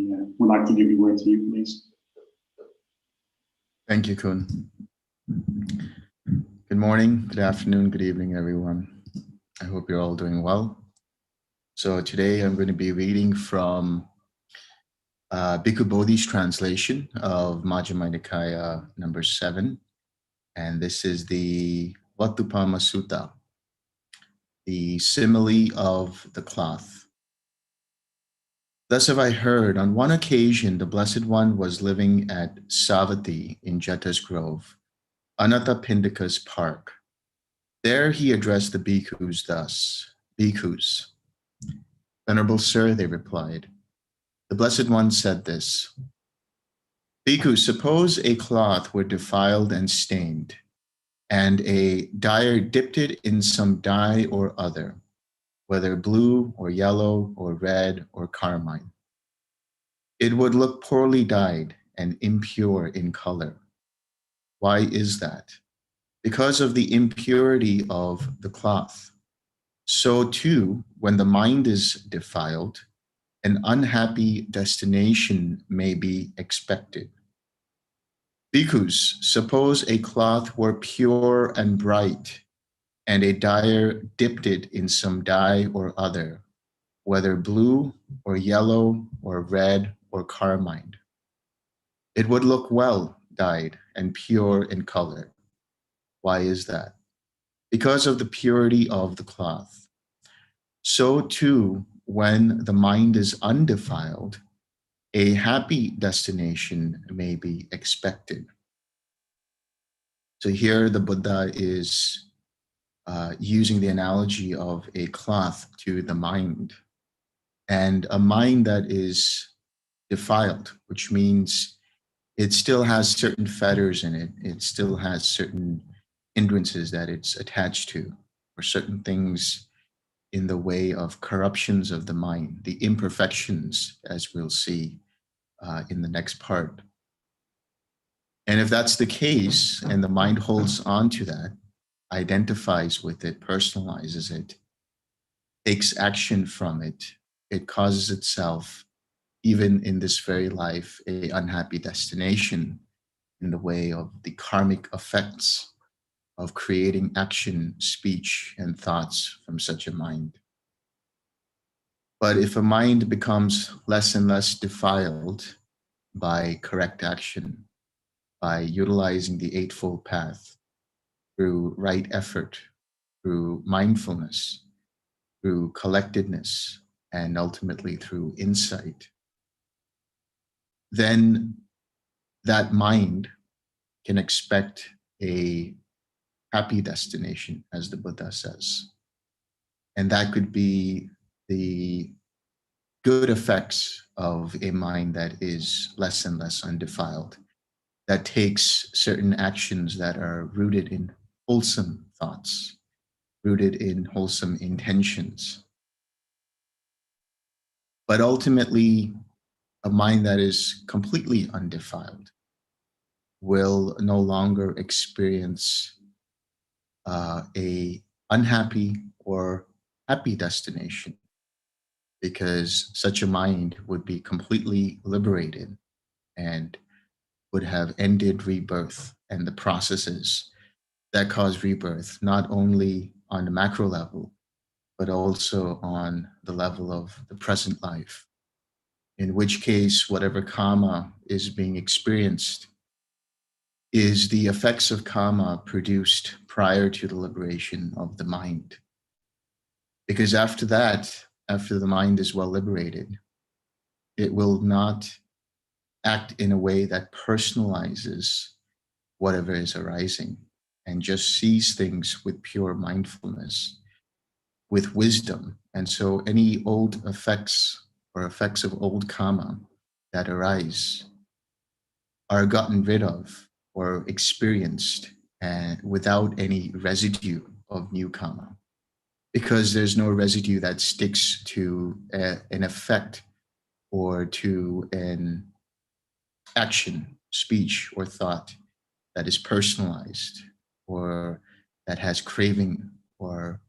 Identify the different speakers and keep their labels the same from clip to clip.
Speaker 1: would like to give the word to you, please.
Speaker 2: Thank you, Kun. Good morning, good afternoon, good evening, everyone. I hope you're all doing well. So today I'm going to be reading from Bhikkhu Bodhi's translation of Majjhima Nikaya number 7. And this is the Vatupama Sutta, the simile of the cloth. Thus have I heard, on one occasion, the Blessed One was living at Savatthi in Jeta's Grove, Anathapindika's park. There he addressed the bhikkhus thus, Bhikkhus. Venerable Sir, they replied, the Blessed One said this, Bhikkhus, suppose a cloth were defiled and stained, and a dyer dipped it in some dye or other, whether blue or yellow or red or carmine. It would look poorly dyed and impure in color. Why is that? Because of the impurity of the cloth. So too, when the mind is defiled, an unhappy destination may be expected. Bhikkhus, suppose a cloth were pure and bright, and a dyer dipped it in some dye or other, whether blue or yellow or red or carmine. It would look well dyed and pure in color. Why is that? Because of the purity of the cloth. So too, when the mind is undefiled, a happy destination may be expected. So here the Buddha is using the analogy of a cloth to the mind, and a mind that is defiled, which means it still has certain fetters in it. It still has certain hindrances that it's attached to, or certain things in the way of corruptions of the mind, the imperfections, as we'll see in the next part. And if that's the case, and the mind holds on to that, identifies with it, personalizes it, takes action from it, it causes itself, even in this very life, an unhappy destination in the way of the karmic effects of creating action, speech, and thoughts from such a mind. But if a mind becomes less and less defiled by correct action, by utilizing the Eightfold Path, through right effort, through mindfulness, through collectedness, and ultimately through insight, then that mind can expect a happy destination, as the Buddha says. And that could be the good effects of a mind that is less and less undefiled, that takes certain actions that are rooted in wholesome thoughts, rooted in wholesome intentions. But ultimately, a mind that is completely undefiled will no longer experience a unhappy or happy destination, because such a mind would be completely liberated and would have ended rebirth and the processes that cause rebirth, not only on the macro level, but also on the level of the present life, in which case whatever karma is being experienced is the effects of karma produced prior to the liberation of the mind. Because after that, after the mind is well liberated, it will not act in a way that personalizes whatever is arising, and just sees things with pure mindfulness, with wisdom. And so any old effects or effects of old karma that arise are gotten rid of or experienced without any residue of new karma, because there's no residue that sticks to an effect or to an action, speech, or thought that is personalized or that has craving or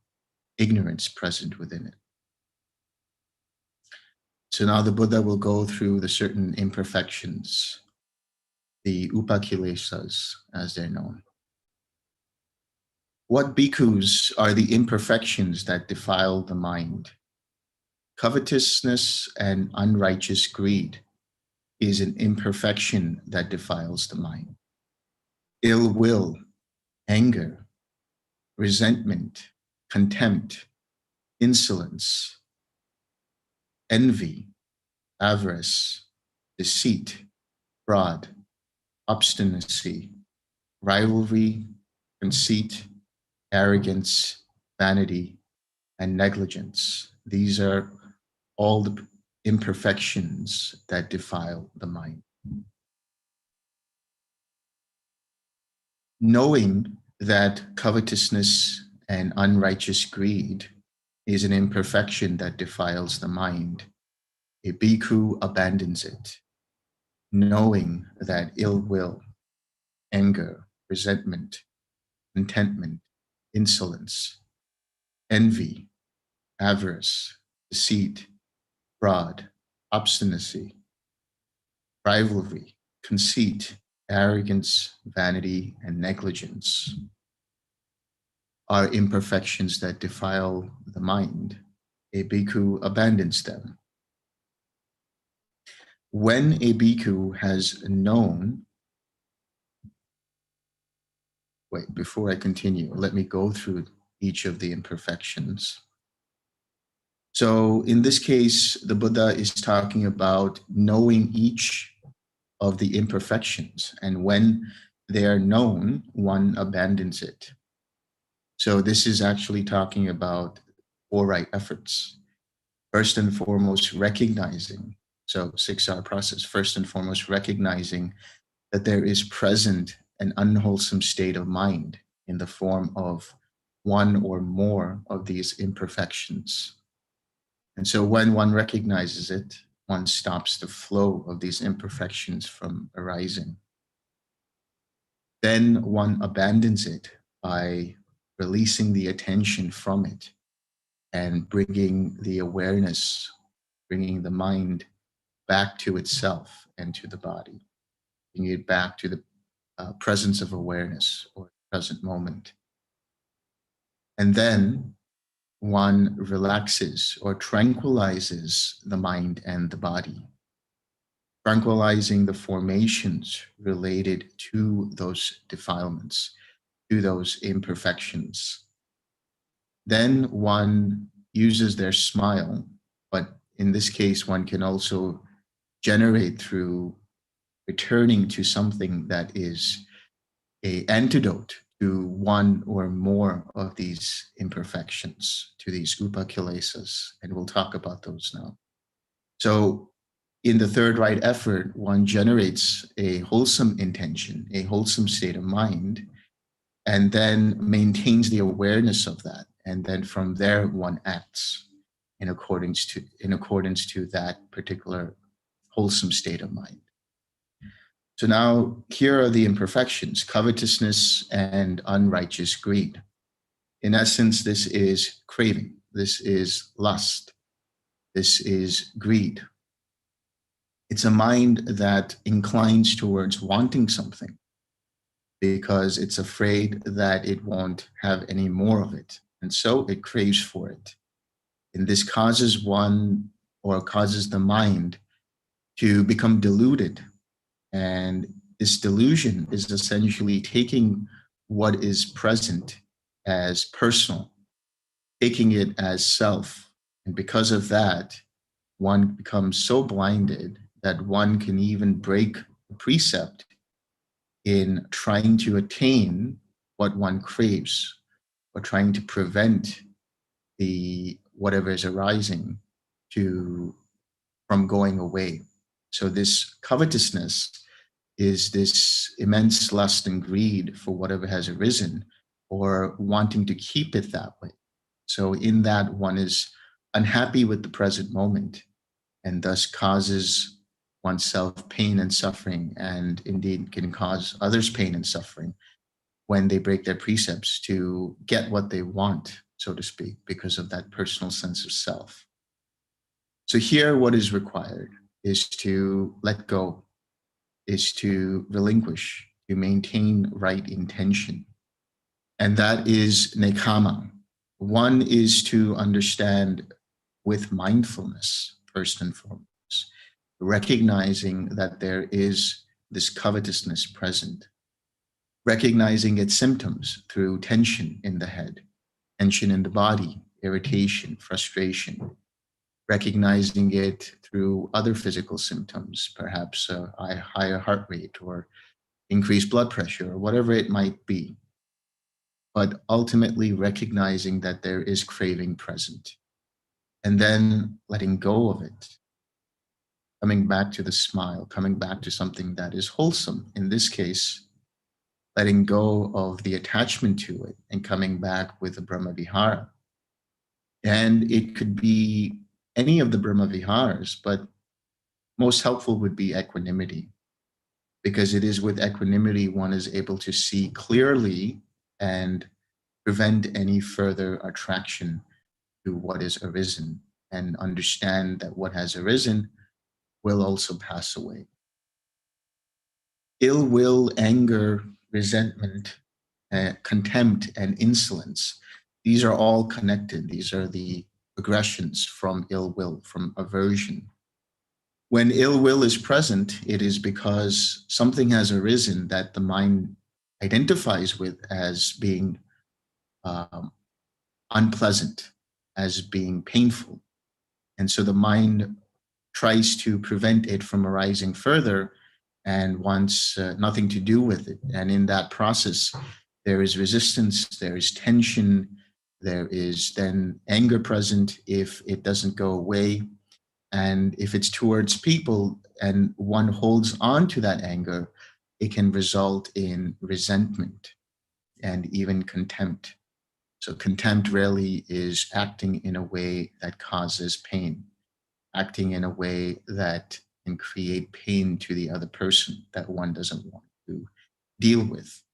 Speaker 2: ignorance present within it. So now the Buddha will go through the certain imperfections, the upakilesas, as they're known. What bhikkhus are the imperfections that defile the mind? Covetousness and unrighteous greed is an imperfection that defiles the mind. Ill will, anger, resentment, contempt, insolence, envy, avarice, deceit, fraud, obstinacy, rivalry, conceit, arrogance, vanity, and negligence. These are all the imperfections that defile the mind. Knowing that covetousness and unrighteous greed is an imperfection that defiles the mind, a bhikkhu abandons it, knowing that ill will, anger, resentment, contentment, insolence, envy, avarice, deceit, fraud, obstinacy, rivalry, conceit, arrogance, vanity, and negligence are imperfections that defile the mind. A bhikkhu abandons them. When a bhikkhu has known, wait, before I continue, let me go through each of the imperfections. So in this case, the Buddha is talking about knowing each of the imperfections, and when they are known, one abandons it. So this is actually talking about 4 right efforts. First and foremost, recognizing, so 6R process, first and foremost, recognizing that there is present an unwholesome state of mind in the form of one or more of these imperfections. And so when one recognizes it, one stops the flow of these imperfections from arising. Then one abandons it by releasing the attention from it and bringing the awareness, bringing the mind back to itself and to the body, bringing it back to the presence of awareness or present moment. And then one relaxes or tranquilizes the mind and the body, tranquilizing the formations related to those defilements, to those imperfections. Then one uses their smile, but in this case, one can also generate through returning to something that is an antidote to one or more of these imperfections, to these upakilesas, and we'll talk about those now. So in the 3rd right effort, one generates a wholesome intention, a wholesome state of mind, and then maintains the awareness of that. And then from there, one acts in accordance to that particular wholesome state of mind. So now here are the imperfections: covetousness and unrighteous greed. In essence, this is craving, this is lust, this is greed. It's a mind that inclines towards wanting something because it's afraid that it won't have any more of it. And so it craves for it. And this causes the mind to become deluded. And this delusion is essentially taking what is present as personal, taking it as self. And because of that, one becomes so blinded that one can even break the precept in trying to attain what one craves or trying to prevent the whatever is arising from going away. So this covetousness is this immense lust and greed for whatever has arisen, or wanting to keep it that way. So in that, one is unhappy with the present moment and thus causes oneself pain and suffering, and indeed can cause others pain and suffering when they break their precepts to get what they want, so to speak, because of that personal sense of self. So here, what is required is to let go, is to relinquish, to maintain right intention. And that is nekama. One is to understand with mindfulness, first and foremost, recognizing that there is this covetousness present, recognizing its symptoms through tension in the head, tension in the body, irritation, frustration, recognizing it through other physical symptoms, perhaps a higher heart rate or increased blood pressure or whatever it might be, but ultimately recognizing that there is craving present and then letting go of it, coming back to the smile, coming back to something that is wholesome. In this case, letting go of the attachment to it and coming back with a Brahma Vihara. And it could be any of the Brahma Viharas, but most helpful would be equanimity, because it is with equanimity one is able to see clearly and prevent any further attraction to what is arisen and understand that what has arisen will also pass away. Ill will, anger, resentment, contempt, and insolence, these are all connected. These are the aggressions from ill will, from aversion. When ill will is present, it is because something has arisen that the mind identifies with as being unpleasant, as being painful. And so the mind tries to prevent it from arising further and wants nothing to do with it. And in that process, there is resistance, there is tension, there is then anger present if it doesn't go away. And if it's towards people and one holds on to that anger, it can result in resentment and even contempt. So contempt really is acting in a way that causes pain, acting in a way that can create pain to the other person that one doesn't want to deal with.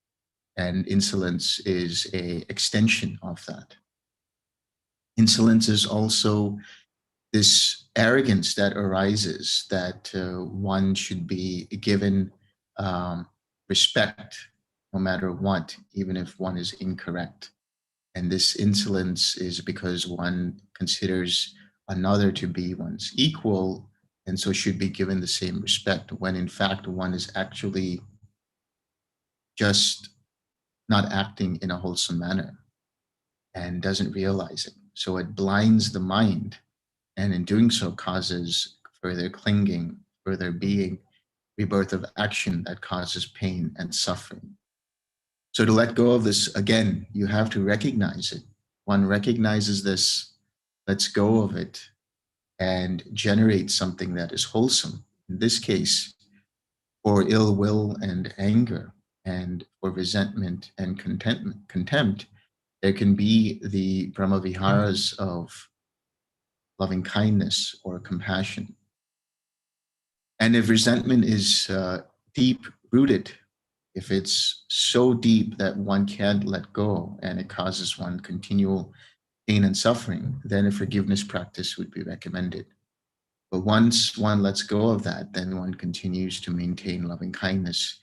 Speaker 2: And insolence is an extension of that. Insolence is also this arrogance that arises that one should be given respect no matter what, even if one is incorrect. And this insolence is because one considers another to be one's equal and so should be given the same respect, when in fact one is actually just not acting in a wholesome manner and doesn't realize it. So it blinds the mind, and in doing so causes further clinging, further being, rebirth of action that causes pain and suffering. So to let go of this, again, you have to recognize it. One recognizes this, lets go of it, and generates something that is wholesome. In this case, for ill will and anger, and for resentment and contempt, there can be the Brahma Viharas of loving kindness or compassion. And if resentment is deep rooted, if it's so deep that one can't let go and it causes one continual pain and suffering, then a forgiveness practice would be recommended. But once one lets go of that, then one continues to maintain loving kindness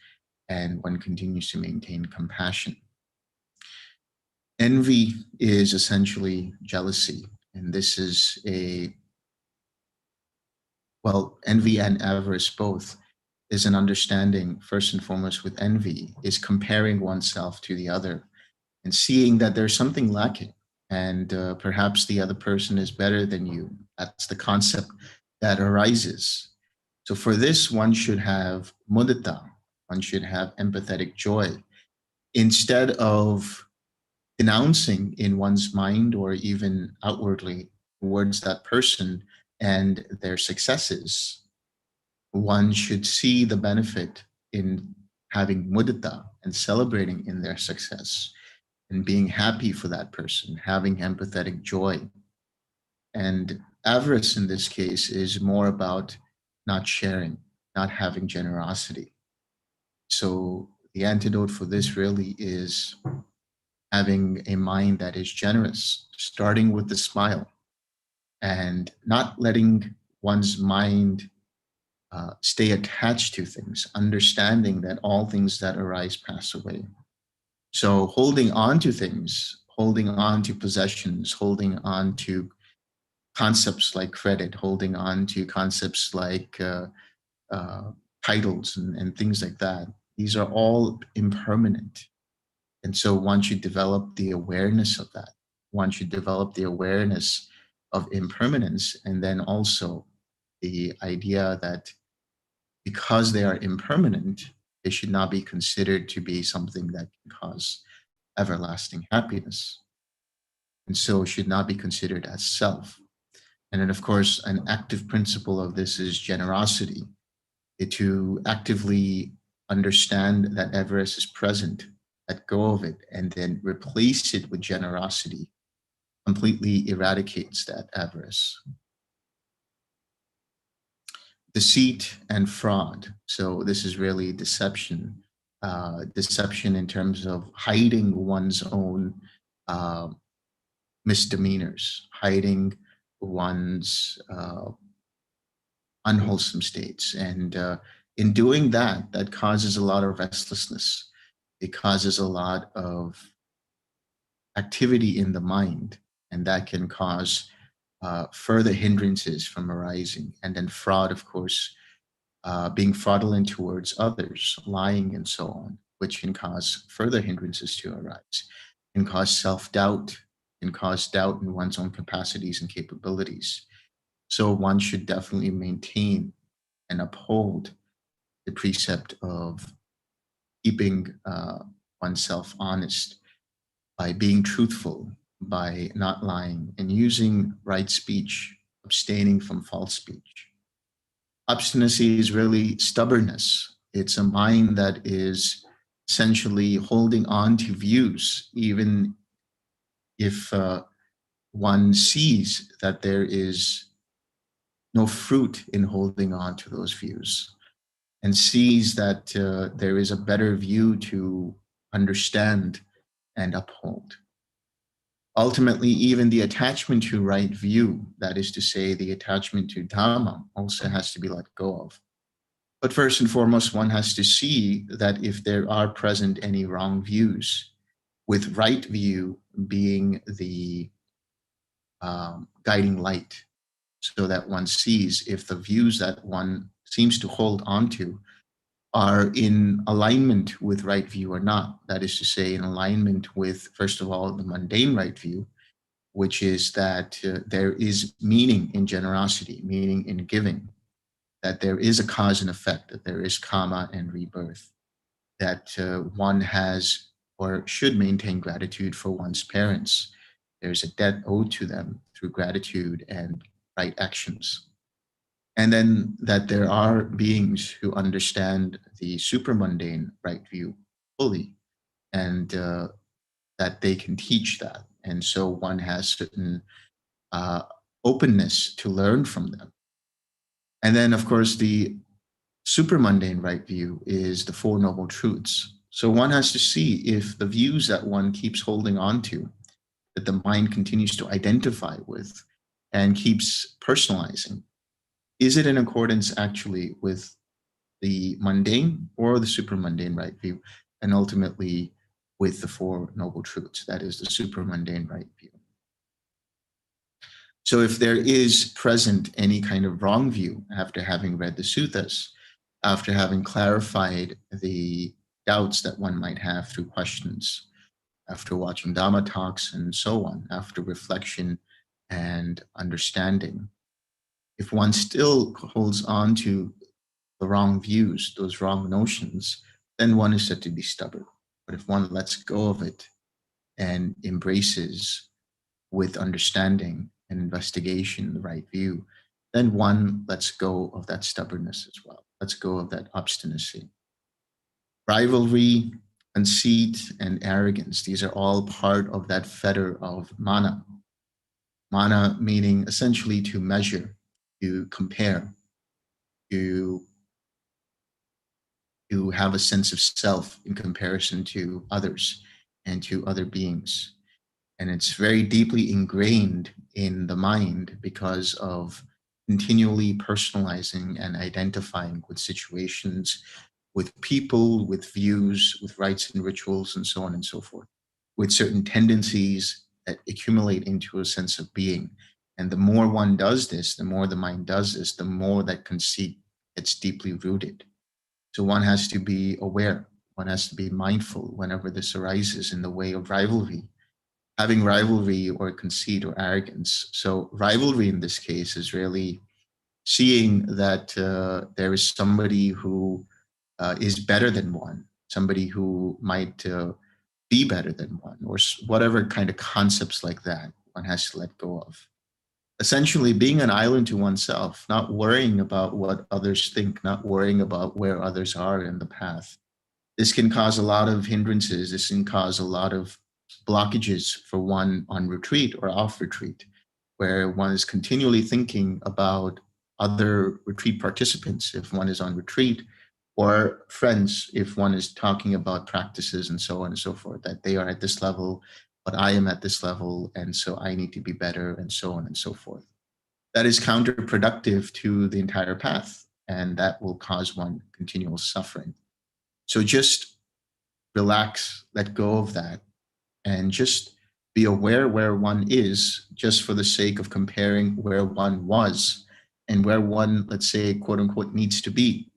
Speaker 2: and one continues to maintain compassion. Envy is essentially jealousy. And this is envy and avarice both is an understanding, first and foremost with envy, is comparing oneself to the other and seeing that there's something lacking and perhaps the other person is better than you. That's the concept that arises. So for this, one should have mudita, one should have empathetic joy. Instead of denouncing in one's mind or even outwardly towards that person and their successes, one should see the benefit in having mudita and celebrating in their success and being happy for that person, having empathetic joy. And avarice in this case is more about not sharing, not having generosity. So the antidote for this really is having a mind that is generous, starting with the smile and not letting one's mind stay attached to things, understanding that all things that arise pass away. So holding on to things, holding on to possessions, holding on to concepts like credit, holding on to concepts like titles and things like that, these are all impermanent. And so one should develop the awareness of that. One should develop the awareness of impermanence, and then also the idea that because they are impermanent, they should not be considered to be something that can cause everlasting happiness. And so should not be considered as self. And then, of course, an active principle of this is generosity. To actively understand that avarice is present, let go of it, and then replace it with generosity, completely eradicates that avarice. Deceit and fraud. So this is really deception. Deception in terms of hiding one's own misdemeanors, hiding one's unwholesome states. And in doing that, that causes a lot of restlessness. It causes a lot of activity in the mind, and that can cause further hindrances from arising. And then fraud, of course, being fraudulent towards others, lying and so on, which can cause further hindrances to arise, can cause self-doubt, can cause doubt in one's own capacities and capabilities. So one should definitely maintain and uphold the precept of keeping oneself honest by being truthful, by not lying, and using right speech, abstaining from false speech. Obstinacy is really stubbornness. It's a mind that is essentially holding on to views, even if one sees that there is no fruit in holding on to those views, and sees that there is a better view to understand and uphold. Ultimately, even the attachment to right view, that is to say, the attachment to Dhamma, also has to be let go of. But first and foremost, one has to see that if there are present any wrong views, with right view being the guiding light, so that one sees if the views that one seems to hold onto are in alignment with right view or not. That is to say, in alignment with, first of all, the mundane right view, which is that there is meaning in generosity, meaning in giving, that there is a cause and effect, that there is karma and rebirth, that one has or should maintain gratitude for one's parents. There's a debt owed to them through gratitude and right actions. And then that there are beings who understand the supramundane right view fully, and that they can teach that. And so one has certain openness to learn from them. And then, of course, the supramundane right view is the Four Noble Truths. So one has to see if the views that one keeps holding on to, that the mind continues to identify with and keeps personalizing, is it in accordance actually with the mundane or the supramundane right view, and ultimately with the Four Noble Truths, that is the supramundane right view. So if there is present any kind of wrong view after having read the suttas, after having clarified the doubts that one might have through questions, after watching Dhamma talks and so on, after reflection and understanding, if one still holds on to the wrong views, those wrong notions, then one is said to be stubborn. But if one lets go of it and embraces with understanding and investigation the right view, then one lets go of that stubbornness as well, lets go of that obstinacy. Rivalry, conceit, and arrogance, these are all part of that fetter of mana. Mana meaning essentially to measure, to compare, to have a sense of self in comparison to others and to other beings. And it's very deeply ingrained in the mind because of continually personalizing and identifying with situations, with people, with views, with rites and rituals, and so on and so forth, with certain tendencies that accumulate into a sense of being. And the more one does this, the more the mind does this, the more that conceit gets deeply rooted. So one has to be aware, one has to be mindful whenever this arises in the way of rivalry, having rivalry or conceit or arrogance. So rivalry in this case is really seeing that there is somebody who is better than one, somebody who might be better than one, or whatever kind of concepts like that one has to let go of. Essentially being an island to oneself, not worrying about what others think, not worrying about where others are in the path. This can cause a lot of hindrances. This can cause a lot of blockages for one on retreat or off retreat, where one is continually thinking about other retreat participants if one is on retreat, or friends if one is talking about practices and so on and so forth, that they are at this level, but I am at this level, and so I need to be better, and so on and so forth. That is counterproductive to the entire path, and that will cause one continual suffering. So just relax, let go of that, and just be aware where one is, just for the sake of comparing where one was and where one, let's say, quote unquote, needs to be.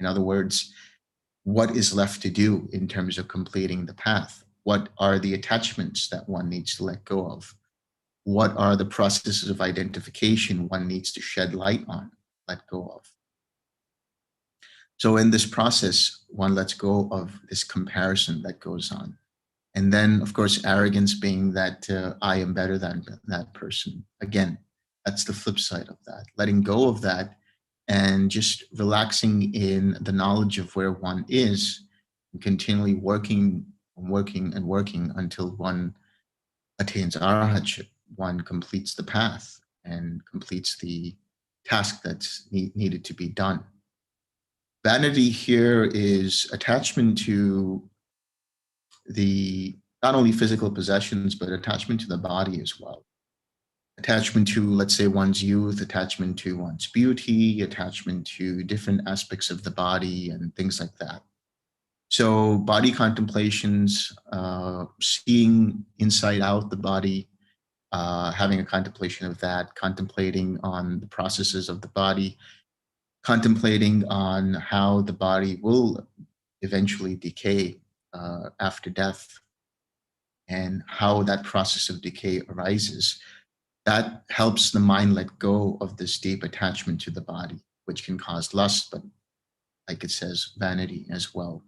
Speaker 2: In other words, what is left to do in terms of completing the path? What are the attachments that one needs to let go of? What are the processes of identification one needs to shed light on, let go of? So in this process, one lets go of this comparison that goes on. And then, of course, arrogance being that I am better than that person. Again, that's the flip side of that. Letting go of that and just relaxing in the knowledge of where one is, and continually working and working and working until one attains arahatship, one completes the path and completes the task that's needed to be done. Vanity here is attachment to the not only physical possessions, but attachment to the body as well. Attachment to, let's say, one's youth, attachment to one's beauty, attachment to different aspects of the body and things like that. So body contemplations, seeing inside out the body, having a contemplation of that, contemplating on the processes of the body, contemplating on how the body will eventually decay after death, and how that process of decay arises. That helps the mind let go of this deep attachment to the body, which can cause lust, but like it says, vanity as well.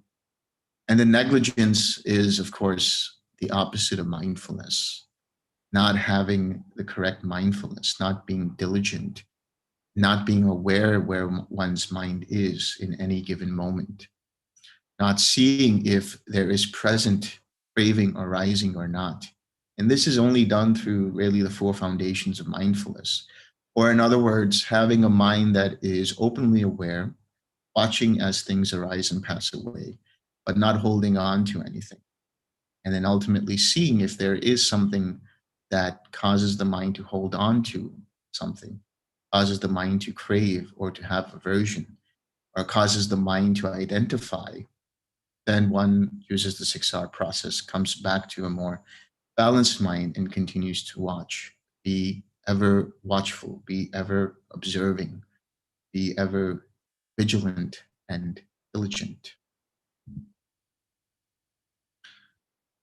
Speaker 2: And the negligence is, of course, the opposite of mindfulness. Not having the correct mindfulness, not being diligent, not being aware where one's mind is in any given moment, not seeing if there is present craving arising or not. And this is only done through really the four foundations of mindfulness. Or in other words, having a mind that is openly aware, watching as things arise and pass away, but not holding on to anything. And then ultimately seeing if there is something that causes the mind to hold on to something, causes the mind to crave or to have aversion, or causes the mind to identify. Then one uses the 6R process, comes back to a more balanced mind and continues to watch. Be ever watchful, be ever observing, be ever vigilant and diligent.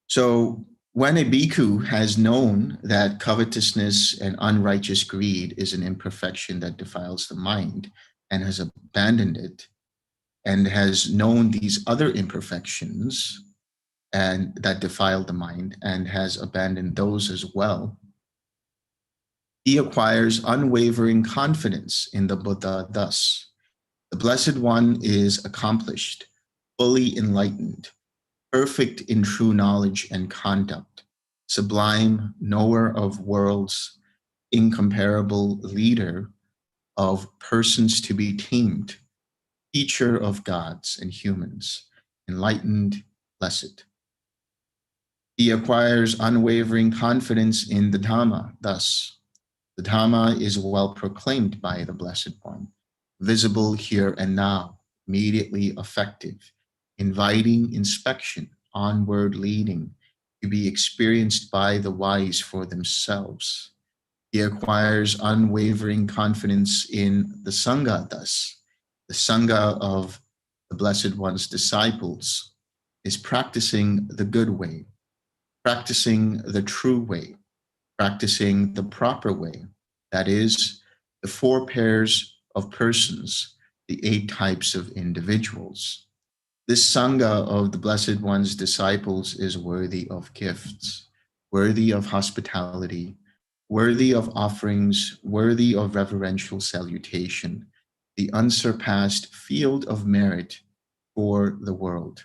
Speaker 2: So when a bhikkhu has known that covetousness and unrighteous greed is an imperfection that defiles the mind and has abandoned it, and has known these other imperfections and that defile the mind and has abandoned those as well, he acquires unwavering confidence in the Buddha thus. The Blessed One is accomplished, fully enlightened, perfect in true knowledge and conduct, sublime knower of worlds, incomparable leader of persons to be tamed, teacher of gods and humans, enlightened, blessed. He acquires unwavering confidence in the Dhamma thus. The Dhamma is well proclaimed by the Blessed One, visible here and now, immediately effective, inviting inspection, onward leading, to be experienced by the wise for themselves. He acquires unwavering confidence in the Sangha thus. The Sangha of the Blessed One's disciples is practicing the good way, practicing the true way, practicing the proper way. That is, the four pairs of persons, the eight types of individuals. This Sangha of the Blessed One's disciples is worthy of gifts, worthy of hospitality, worthy of offerings, worthy of reverential salutation, the unsurpassed field of merit for the world.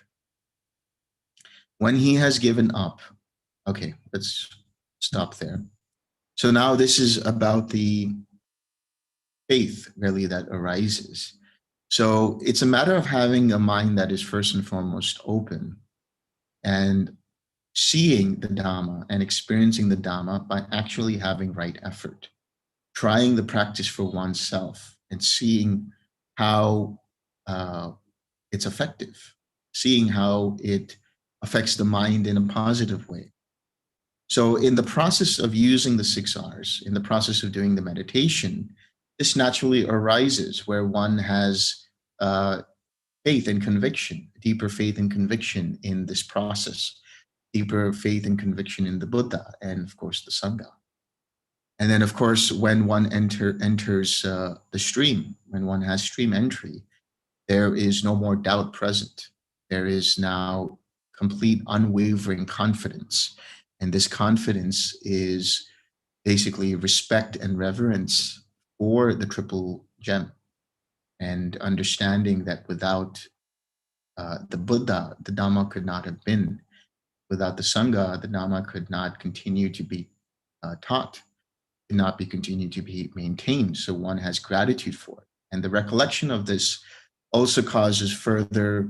Speaker 2: When he has given up, okay, let's stop there. So now this is about the faith really that arises. So it's a matter of having a mind that is first and foremost open and seeing the Dhamma and experiencing the Dhamma by actually having right effort, trying the practice for oneself and seeing how it's effective, seeing how it affects the mind in a positive way. So in the process of using the 6 Rs, in the process of doing the meditation, this naturally arises where one has faith and conviction, deeper faith and conviction in this process, deeper faith and conviction in the Buddha, and of course the Sangha. And then, of course, when one enters the stream, when one has stream entry, there is no more doubt present. There is now complete unwavering confidence. And this confidence is basically respect and reverence for the triple gem and understanding that without the Buddha, the Dhamma could not have been. Without the Sangha, the Dhamma could not continue to be taught, could not be continued to be maintained. So one has gratitude for it. And the recollection of this also causes further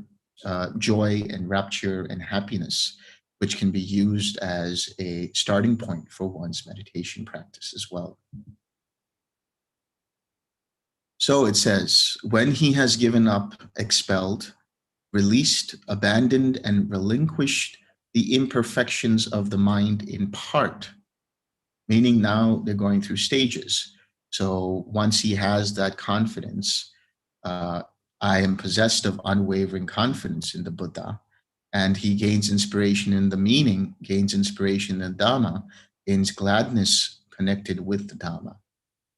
Speaker 2: joy and rapture and happiness, which can be used as a starting point for one's meditation practice as well. So it says, when he has given up, expelled, released, abandoned, and relinquished the imperfections of the mind in part, meaning now they're going through stages. So once he has that confidence, I am possessed of unwavering confidence in the Buddha, and he gains inspiration in the meaning, gains inspiration in the Dhamma, gains gladness connected with the Dhamma.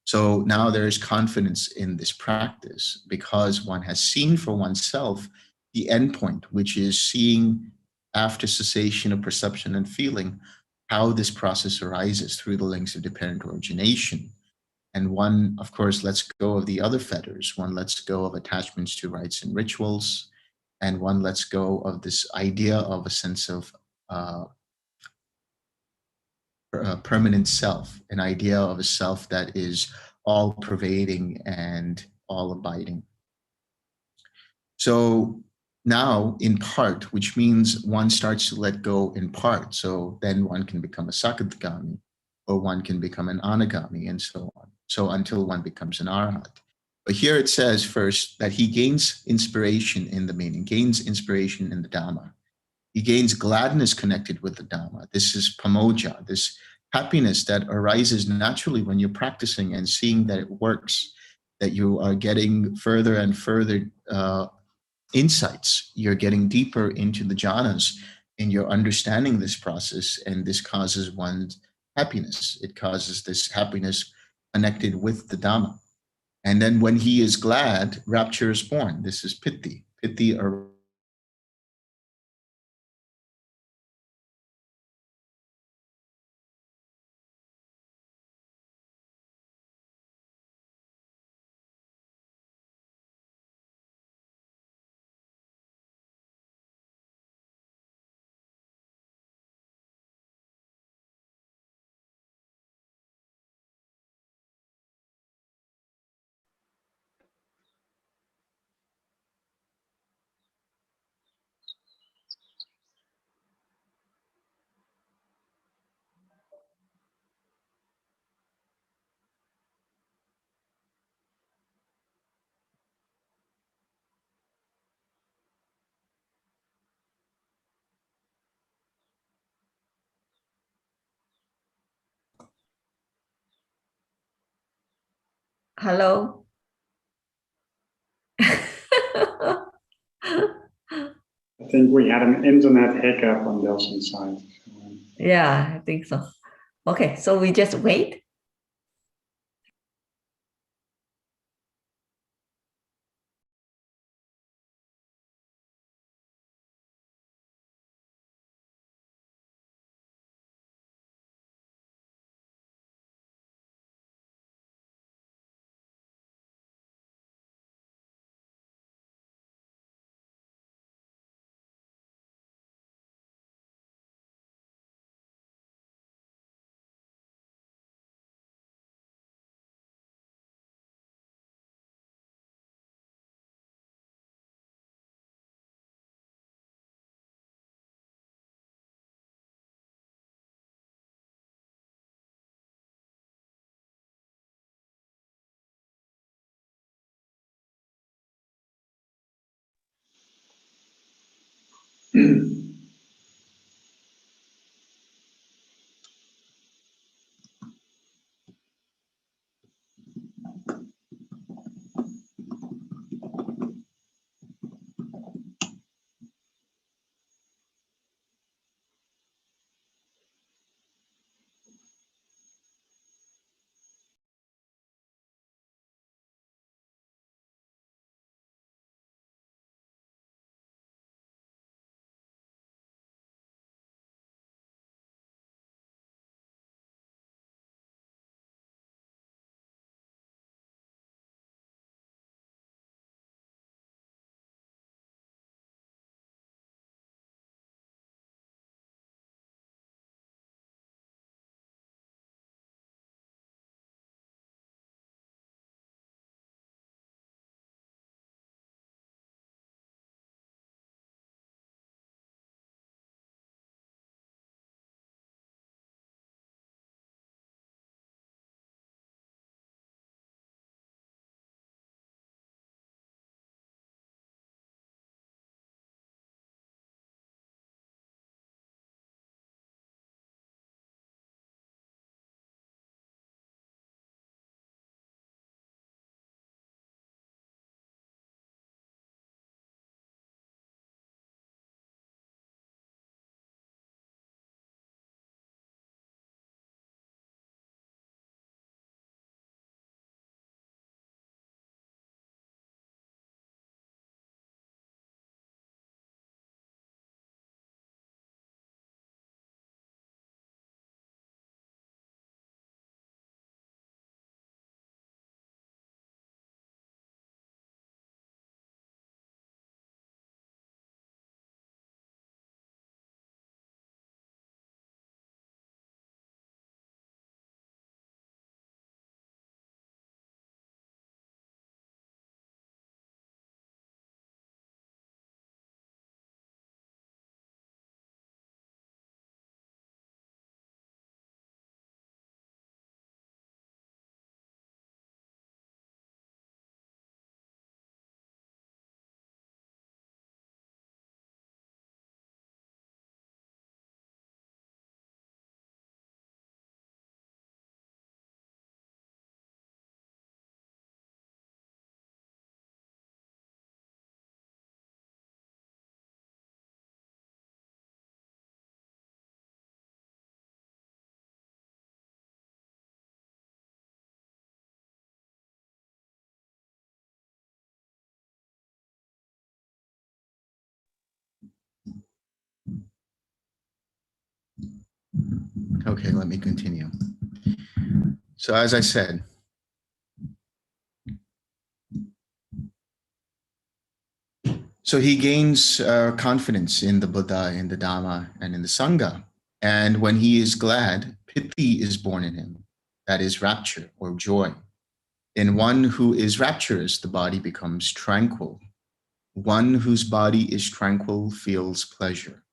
Speaker 2: So now there is confidence in this practice because one has seen for oneself the endpoint, which is seeing after cessation of perception and feeling how this process arises through the links of dependent origination. And one, of course, lets go of the other fetters. One lets go of attachments to rites and rituals. And one lets go of this idea of a sense of permanent self, an idea of a self that is all pervading and all abiding. So now in part, which means one starts to let go in part. So then one can become a sakadagami, or one can become an anagami, and so on. So until one becomes an arhat. But here it says first that he gains inspiration in the meaning, gains inspiration in the Dhamma. He gains gladness connected with the Dhamma. This is pamoja, this happiness that arises naturally when you're practicing and seeing that it works, that you are getting further and further insights. You're getting deeper into the jhanas and you're understanding this process, and this causes one's happiness. It causes this happiness connected with the Dhamma. And then when he is glad, rapture is born. This is piti. Piti arises.
Speaker 3: Hello?
Speaker 1: I think we had an internet hiccup on Delson's side.
Speaker 3: Yeah, I think so. Okay, so we just wait.
Speaker 2: Okay, let me continue. So as I said, so he gains confidence in the Buddha, in the Dhamma, and in the Sangha. And when he is glad, piti is born in him. That is rapture or joy. In one who is rapturous, the body becomes tranquil. One whose body is tranquil feels pleasure.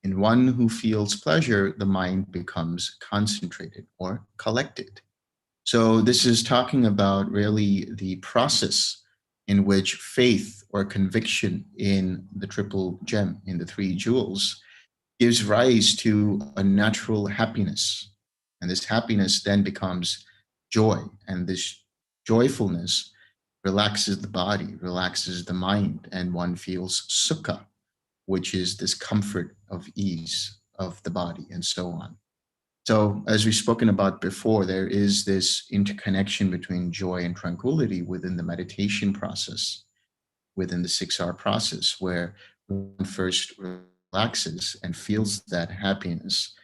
Speaker 2: In one who feels pleasure, the mind becomes concentrated or collected. So this is talking about really the process in which faith or conviction in the triple gem, in the three jewels, gives rise to a natural happiness. And this happiness then becomes joy. And this joyfulness relaxes the body, relaxes the mind, and one feels sukha, which is this comfort of ease of the body, and so on. So, as we've spoken about before, there is this interconnection between joy and tranquility within the meditation process, within the 6R process, where one first relaxes and feels that happiness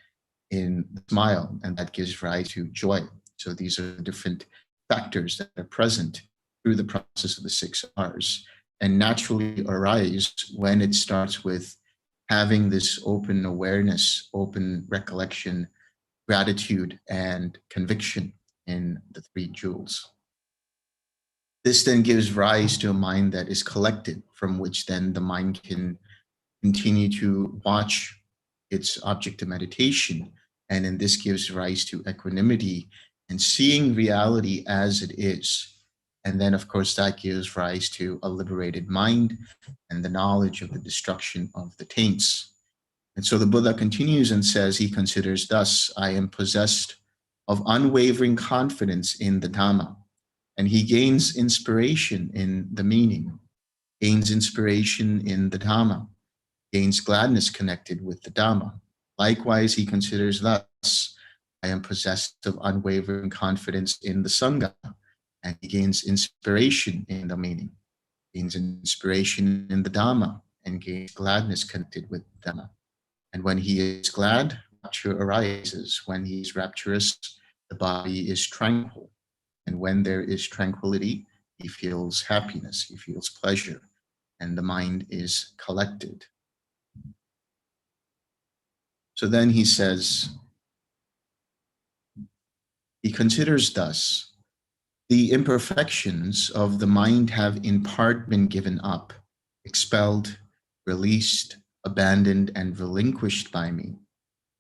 Speaker 2: in the smile, and that gives rise to joy. So these are different factors that are present through the process of the 6Rs and naturally arise when it starts with having this open awareness, open recollection, gratitude, and conviction in the 3 jewels. This then gives rise to a mind that is collected, from which then the mind can continue to watch its object of meditation. And then this gives rise to equanimity and seeing reality as it is. And then, of course, that gives rise to a liberated mind and the knowledge of the destruction of the taints. And so the Buddha continues and says, he considers thus, I am possessed of unwavering confidence in the Dhamma. And he gains inspiration in the meaning, gains inspiration in the Dhamma, gains gladness connected with the Dhamma. Likewise, he considers thus, I am possessed of unwavering confidence in the Sangha, and he gains inspiration in the meaning, gains inspiration in the Dhamma, and gains gladness connected with Dhamma. And when he is glad, rapture arises. When he is rapturous, the body is tranquil. And when there is tranquility, he feels happiness, he feels pleasure, and the mind is collected. So then he says, he considers thus, the imperfections of the mind have in part been given up, expelled, released, abandoned, and relinquished by me.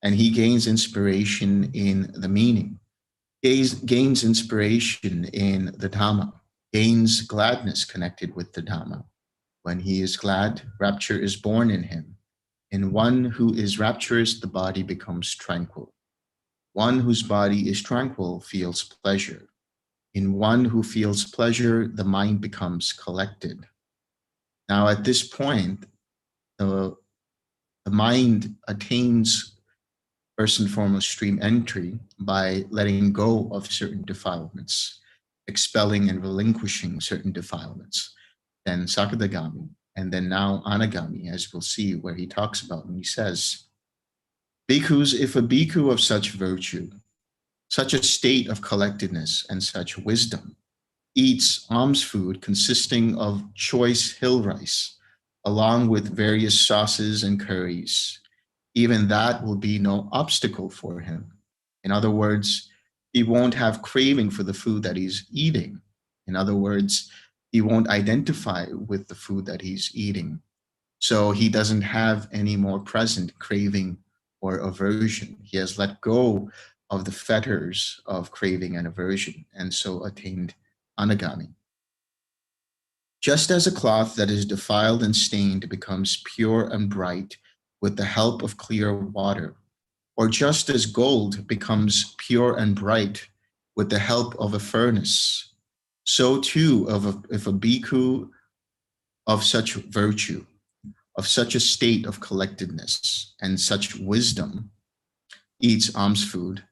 Speaker 2: And he gains inspiration in the meaning, gains inspiration in the Dhamma, gains gladness connected with the Dhamma. When he is glad, rapture is born in him. In one who is rapturous, the body becomes tranquil. One whose body is tranquil feels pleasure. In one who feels pleasure, the mind becomes collected. Now, at this point, the mind attains first and foremost stream entry by letting go of certain defilements, expelling and relinquishing certain defilements, then Sakadagami, and then now Anagami, as we'll see where he talks about, and he says, Bhikkhus, if a bhikkhu of such virtue, such a state of collectedness and such wisdom, eats alms food consisting of choice hill rice, along with various sauces and curries, even that will be no obstacle for him. In other words, he won't have craving for the food that he's eating. In other words, he won't identify with the food that he's eating. So he doesn't have any more present craving or aversion. He has let go of the fetters of craving and aversion, and so attained anagami. Just as a cloth that is defiled and stained becomes pure and bright with the help of clear water, or just as gold becomes pure and bright with the help of a furnace, so too if a bhikkhu of such virtue, of such a state of collectedness and such wisdom, eats alms food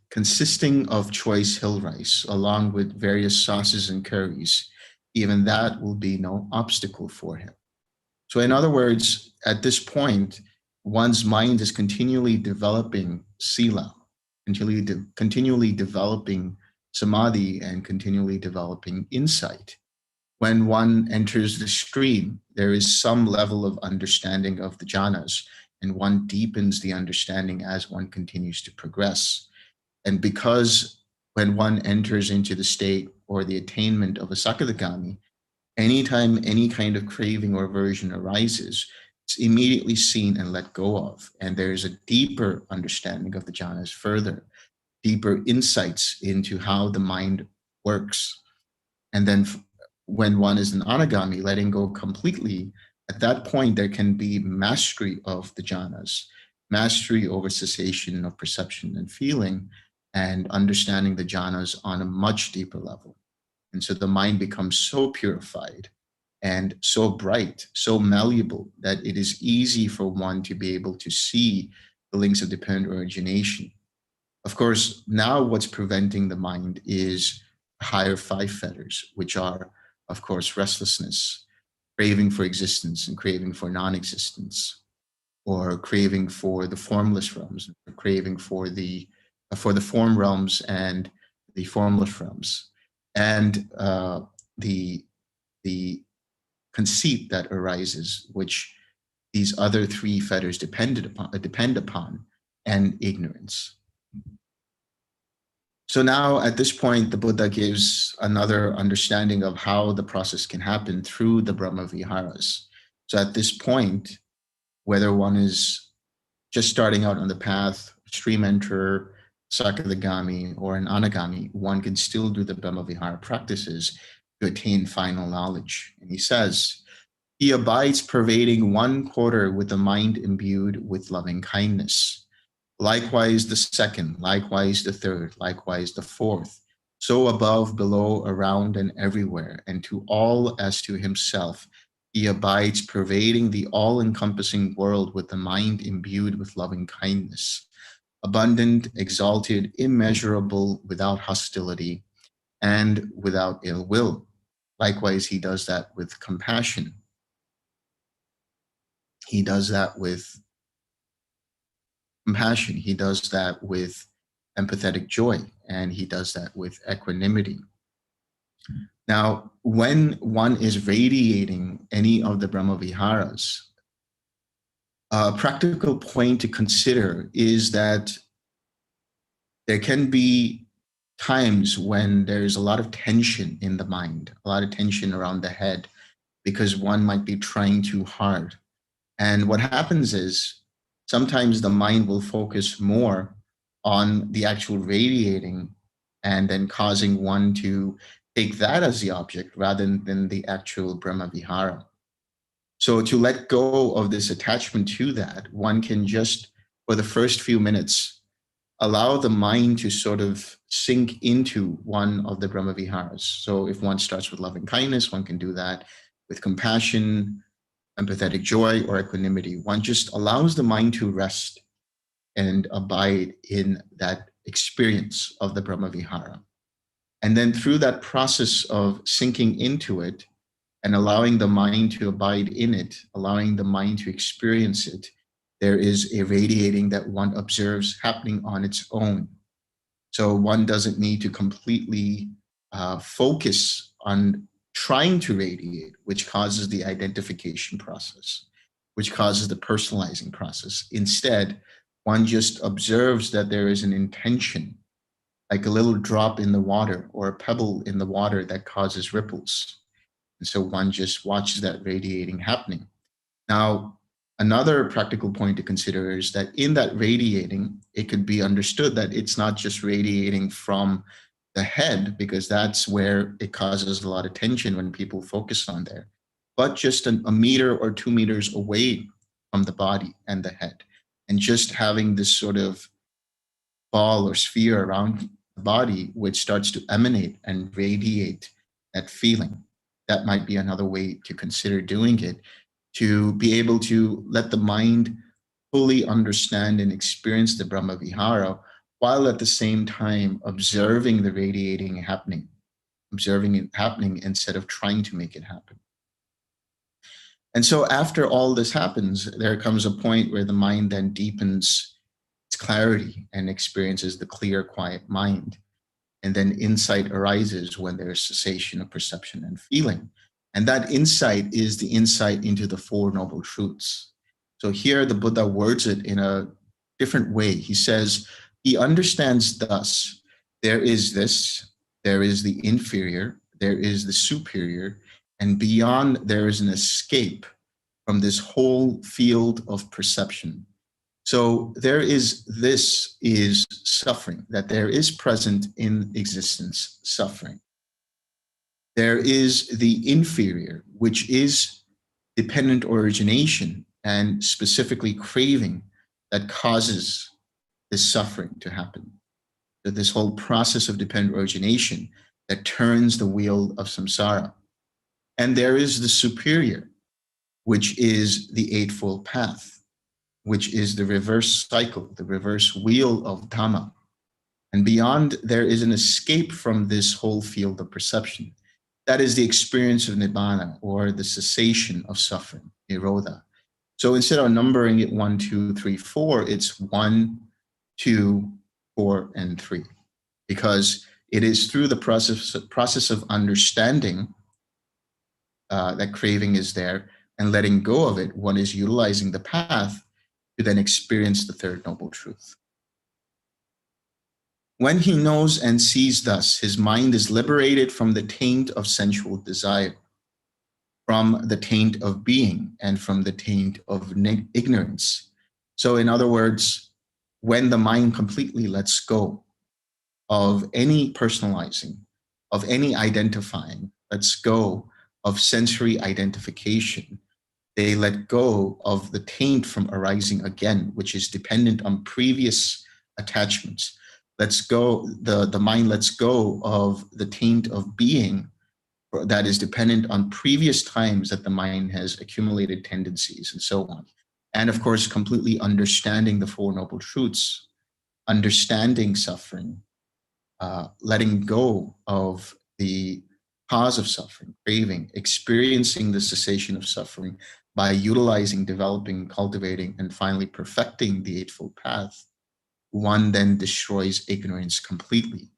Speaker 2: consisting of choice hill rice, along with various sauces and curries, even that will be no obstacle for him. So in other words, at this point, one's mind is continually developing sila, continually developing samadhi, and continually developing insight. When one enters the stream, there is some level of understanding of the jhanas, and one deepens the understanding as one continues to progress. And because when one enters into the state or the attainment of a sakadagami, anytime any kind of craving or aversion arises, it's immediately seen and let go of. And there's a deeper understanding of the jhanas further, deeper insights into how the mind works. And then when one is an anagami, letting go completely, at that point, there can be mastery of the jhanas, mastery over cessation of perception and feeling, and understanding the jhanas on a much deeper level. And so the mind becomes so purified and so bright, so malleable, that it is easy for one to be able to see the links of dependent origination. Of course, now what's preventing the mind is higher five fetters, which are, of course, restlessness, craving for existence and craving for non-existence, or craving for the formless realms, or craving for the form realms and the formless realms, and the conceit that arises, which these other three fetters depend upon, and ignorance. So now at this point, the Buddha gives another understanding of how the process can happen through the Brahma Viharas. So at this point, whether one is just starting out on the path, stream enterer, sakadagami, or an anagami, one can still do the Brahma Vihara practices to attain final knowledge. And he says, he abides pervading 1/4 with the mind imbued with loving kindness. Likewise the second, likewise the third, likewise the fourth, so above, below, around, and everywhere, and to all as to himself, he abides pervading the all-encompassing world with the mind imbued with loving kindness, abundant, exalted, immeasurable, without hostility, and without ill will. Likewise, he does that with compassion. He does that with compassion. He does that with empathetic joy, and he does that with equanimity. Now, when one is radiating any of the Brahma Viharas, a practical point to consider is that there can be times when there's a lot of tension in the mind, a lot of tension around the head, because one might be trying too hard. And what happens is sometimes the mind will focus more on the actual radiating and then causing one to take that as the object rather than the actual Brahma Vihara. So to let go of this attachment to that, one can just, for the first few minutes, allow the mind to sort of sink into one of the Brahma Viharas. So if one starts with loving kindness, one can do that with compassion, empathetic joy, or equanimity. One just allows the mind to rest and abide in that experience of the Brahma Vihara. And then through that process of sinking into it and allowing the mind to abide in it, allowing the mind to experience it, there is a radiating that one observes happening on its own. So one doesn't need to completely focus on trying to radiate, which causes the identification process, which causes the personalizing process. Instead, one just observes that there is an intention, like a little drop in the water or a pebble in the water that causes ripples. And so one just watches that radiating happening. Now, another practical point to consider is that in that radiating, it could be understood that it's not just radiating from the head, because that's where it causes a lot of tension when people focus on there, but just a meter or 2 meters away from the body and the head, and just having this sort of ball or sphere around the body, which starts to emanate and radiate that feeling. That might be another way to consider doing it, to be able to let the mind fully understand and experience the Brahma Vihara, while at the same time observing the radiating happening, observing it happening instead of trying to make it happen. And so after all this happens, there comes a point where the mind then deepens its clarity and experiences the clear, quiet mind. And then insight arises when there's cessation of perception and feeling. And that insight is the insight into the Four Noble Truths. So here the Buddha words it in a different way. He says, he understands thus, there is this, there is the inferior, there is the superior, and beyond there is an escape from this whole field of perception. So there is, this is suffering, that there is present in existence suffering. There is the inferior, which is dependent origination and specifically craving that causes this suffering to happen. this whole process of dependent origination that turns the wheel of samsara. And there is the superior, which is the Eightfold Path, which is the reverse cycle, the reverse wheel of Dhamma. And beyond, there is an escape from this whole field of perception. That is the experience of Nibbana, or the cessation of suffering, Nirodha. So instead of numbering it 1, 2, 3, 4, it's 1, 2, 4, and 3. Because it is through the process of understanding that craving is there and letting go of it, one is utilizing the path to then experience the third noble truth. When he knows and sees thus, his mind is liberated from the taint of sensual desire, from the taint of being, and from the taint of ignorance. So in other words, when the mind completely lets go of any personalizing, of any identifying, lets go of sensory identification, they let go of the taint from arising again, which is dependent on previous attachments. The mind lets go of the taint of being that is dependent on previous times that the mind has accumulated tendencies and so on. And of course, completely understanding the Four Noble Truths, understanding suffering, letting go of the cause of suffering, craving, experiencing the cessation of suffering by utilizing, developing, cultivating, and finally perfecting the Eightfold Path, one then destroys ignorance completely.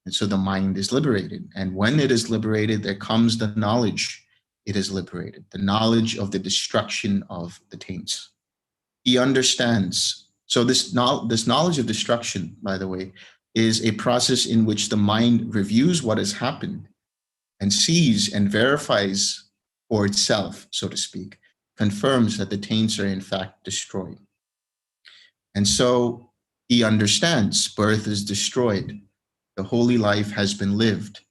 Speaker 2: And so the mind is liberated. And when it is liberated, there comes the knowledge it is liberated, the knowledge of the destruction of the taints. He understands. So this knowledge of destruction, by the way, is a process in which the mind reviews what has happened and sees and verifies for itself, so to speak, confirms that the taints are in fact destroyed. And so he understands birth is destroyed. The holy life has been lived.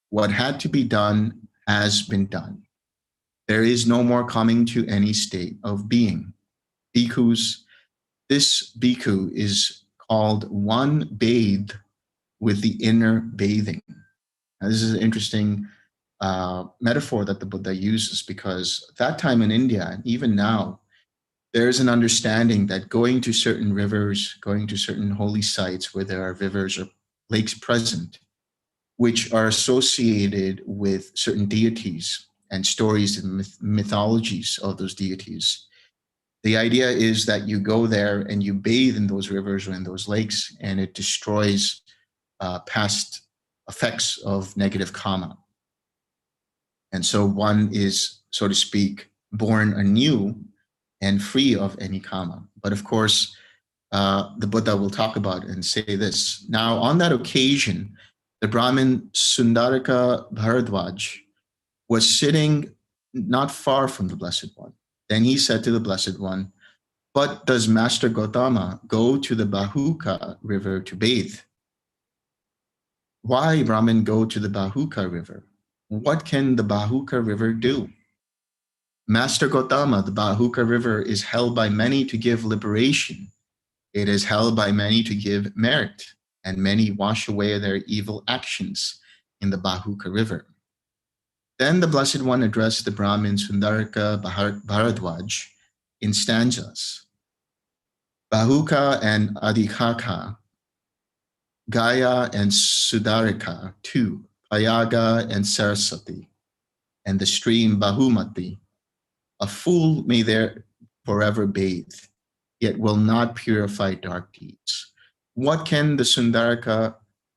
Speaker 2: What had to be done has been done. There is no more coming to any state of being. Bhikkhus, this bhikkhu is called one bathed with the inner bathing. Now, this is an interesting metaphor that the Buddha uses, because that time in India, and even now, there's an understanding that going to certain rivers, going to certain holy sites where there are rivers or lakes present, which are associated with certain deities and stories and mythologies of those deities. The idea is that you go there and you bathe in those rivers or in those lakes, and it destroys past effects of negative karma. And so one is, so to speak, born anew and free of any karma. But of course, the Buddha will talk about and say this. Now, on that occasion, the Brahmin Sundarika Bharadwaj was sitting not far from the Blessed One. Then he said to the Blessed One, "But does Master Gautama go to the Bahuka river to bathe?" "Why, Brahmin, go to the Bahuka river? What can the Bahuka river do?" "Master Gautama, the Bahuka river is held by many to give liberation. It is held by many to give merit, and many wash away their evil actions in the Bahuka river." Then the Blessed One addressed the Brahmin Sundarika Bharadwaj in stanzas. Bahuka and Adhikaka, Gaya and Sudarika, too, Prayaga and Saraswati, and the stream Bahumati. A fool may there forever bathe, yet will not purify dark deeds. What can the Sundarika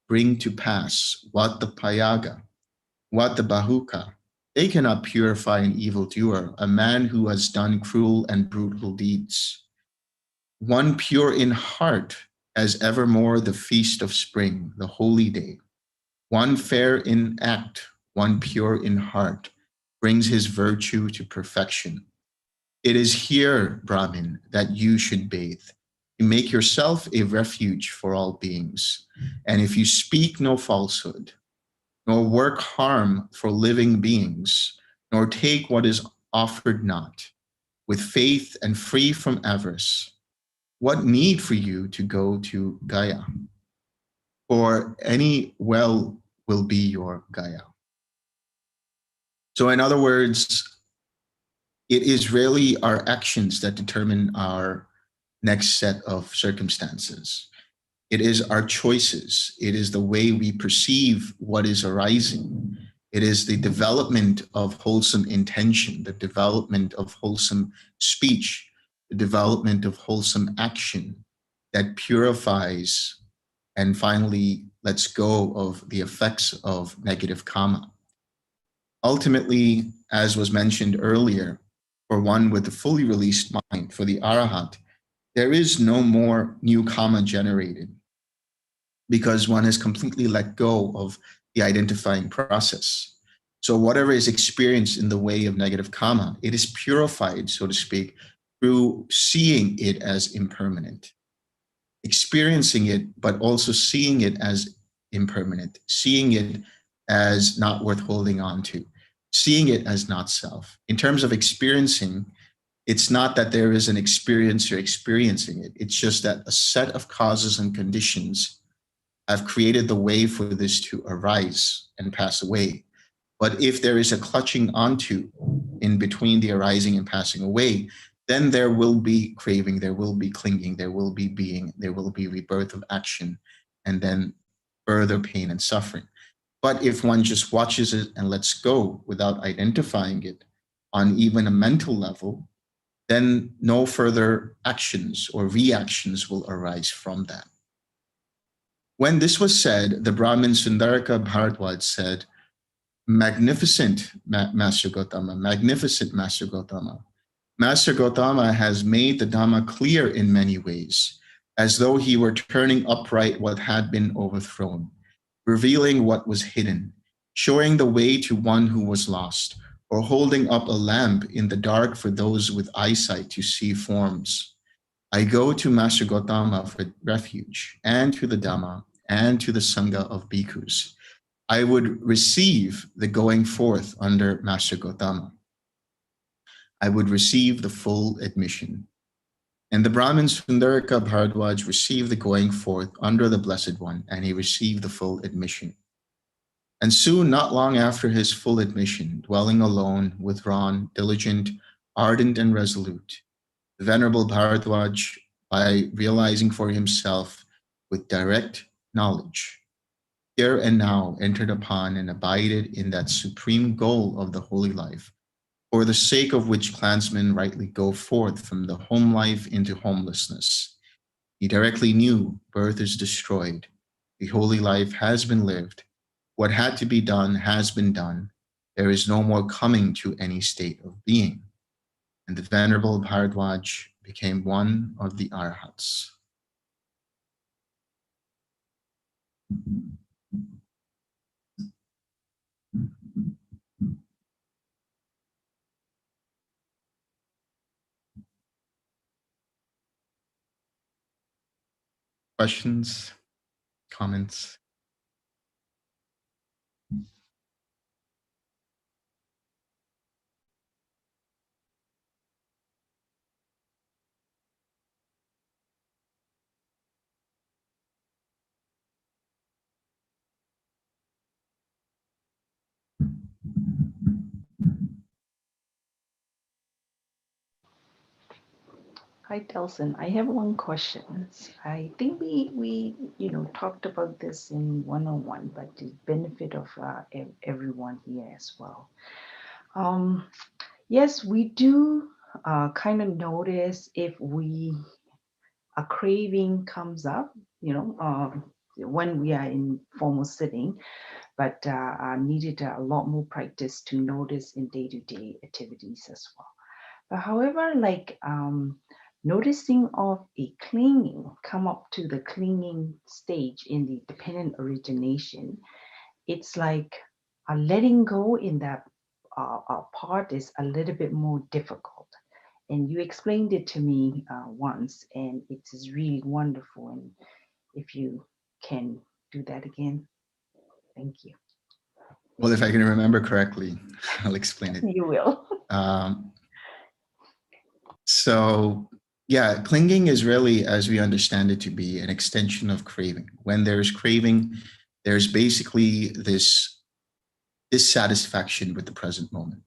Speaker 2: bring to pass? What the Prayaga? What the Bahuka? They cannot purify an evildoer, a man who has done cruel and brutal deeds. One pure in heart as evermore the feast of spring, the holy day. One fair in act, one pure in heart, brings his virtue to perfection. It is here, Brahmin, that you should bathe. You make yourself a refuge for all beings. And if you speak no falsehood, nor work harm for living beings, nor take what is offered not, with faith and free from avarice, what need for you to go to Gaya? for any well will be your Gaya. So in other words, it is really our actions that determine our next set of circumstances. It is our choices. It is the way we perceive what is arising. It is the development of wholesome intention, the development of wholesome speech, the development of wholesome action that purifies and finally lets go of the effects of negative karma. Ultimately, as was mentioned earlier, for one with a fully released mind, for the Arahat, there is no more new karma generated because one has completely let go of the identifying process. So whatever is experienced in the way of negative karma, it is purified, so to speak, through seeing it as impermanent, experiencing it, but also seeing it as impermanent, seeing it as not worth holding on to, seeing it as not self. In terms of experiencing, it's not that there is an experiencer experiencing it. It's just that a set of causes and conditions have created the way for this to arise and pass away. But if there is a clutching onto in between the arising and passing away, then there will be craving, there will be clinging, there will be being, there will be rebirth of action, and then further pain and suffering. But if one just watches it and lets go without identifying it on even a mental level, then no further actions or reactions will arise from that. When this was said, the Brahmin Sundaraka Bharadwaj said, "Magnificent Master Gautama, magnificent Master Gautama. Master Gautama has made the Dhamma clear in many ways, as though he were turning upright what had been overthrown, revealing what was hidden, showing the way to one who was lost, or holding up a lamp in the dark for those with eyesight to see forms. I go to Master Gautama for refuge, and to the Dhamma, and to the Sangha of bhikkhus. I would receive the going forth under Master Gautama. I would receive the full admission." And the Brahmin Sundaraka Bharadwaj received the going forth under the Blessed One, and he received the full admission. And soon, not long after his full admission, dwelling alone, withdrawn, diligent, ardent, and resolute, the Venerable Bharadwaj, by realizing for himself with direct knowledge, here and now entered upon and abided in that supreme goal of the holy life, for the sake of which clansmen rightly go forth from the home life into homelessness. He directly knew birth is destroyed, the holy life has been lived, what had to be done has been done, there is no more coming to any state of being. And the Venerable Bharadwaj became one of the Arhats. Questions, comments?
Speaker 4: Hi, Delson. I have one question. I think we talked about this in one-on-one, but the benefit of everyone here as well. Yes, we do kind of notice if a craving comes up, when we are in formal sitting, but needed a lot more practice to notice in day-to-day activities as well. But however, noticing of a clinging, come up to the clinging stage in the dependent origination, it's like letting go in that part is a little bit more difficult. And you explained it to me once, and it is really wonderful. And if you can do that again, thank you.
Speaker 2: Well, if I can remember correctly, I'll explain it.
Speaker 4: You will.
Speaker 2: So Yeah, clinging is really, as we understand it, to be an extension of craving. When there's craving, there's basically this dissatisfaction with the present moment.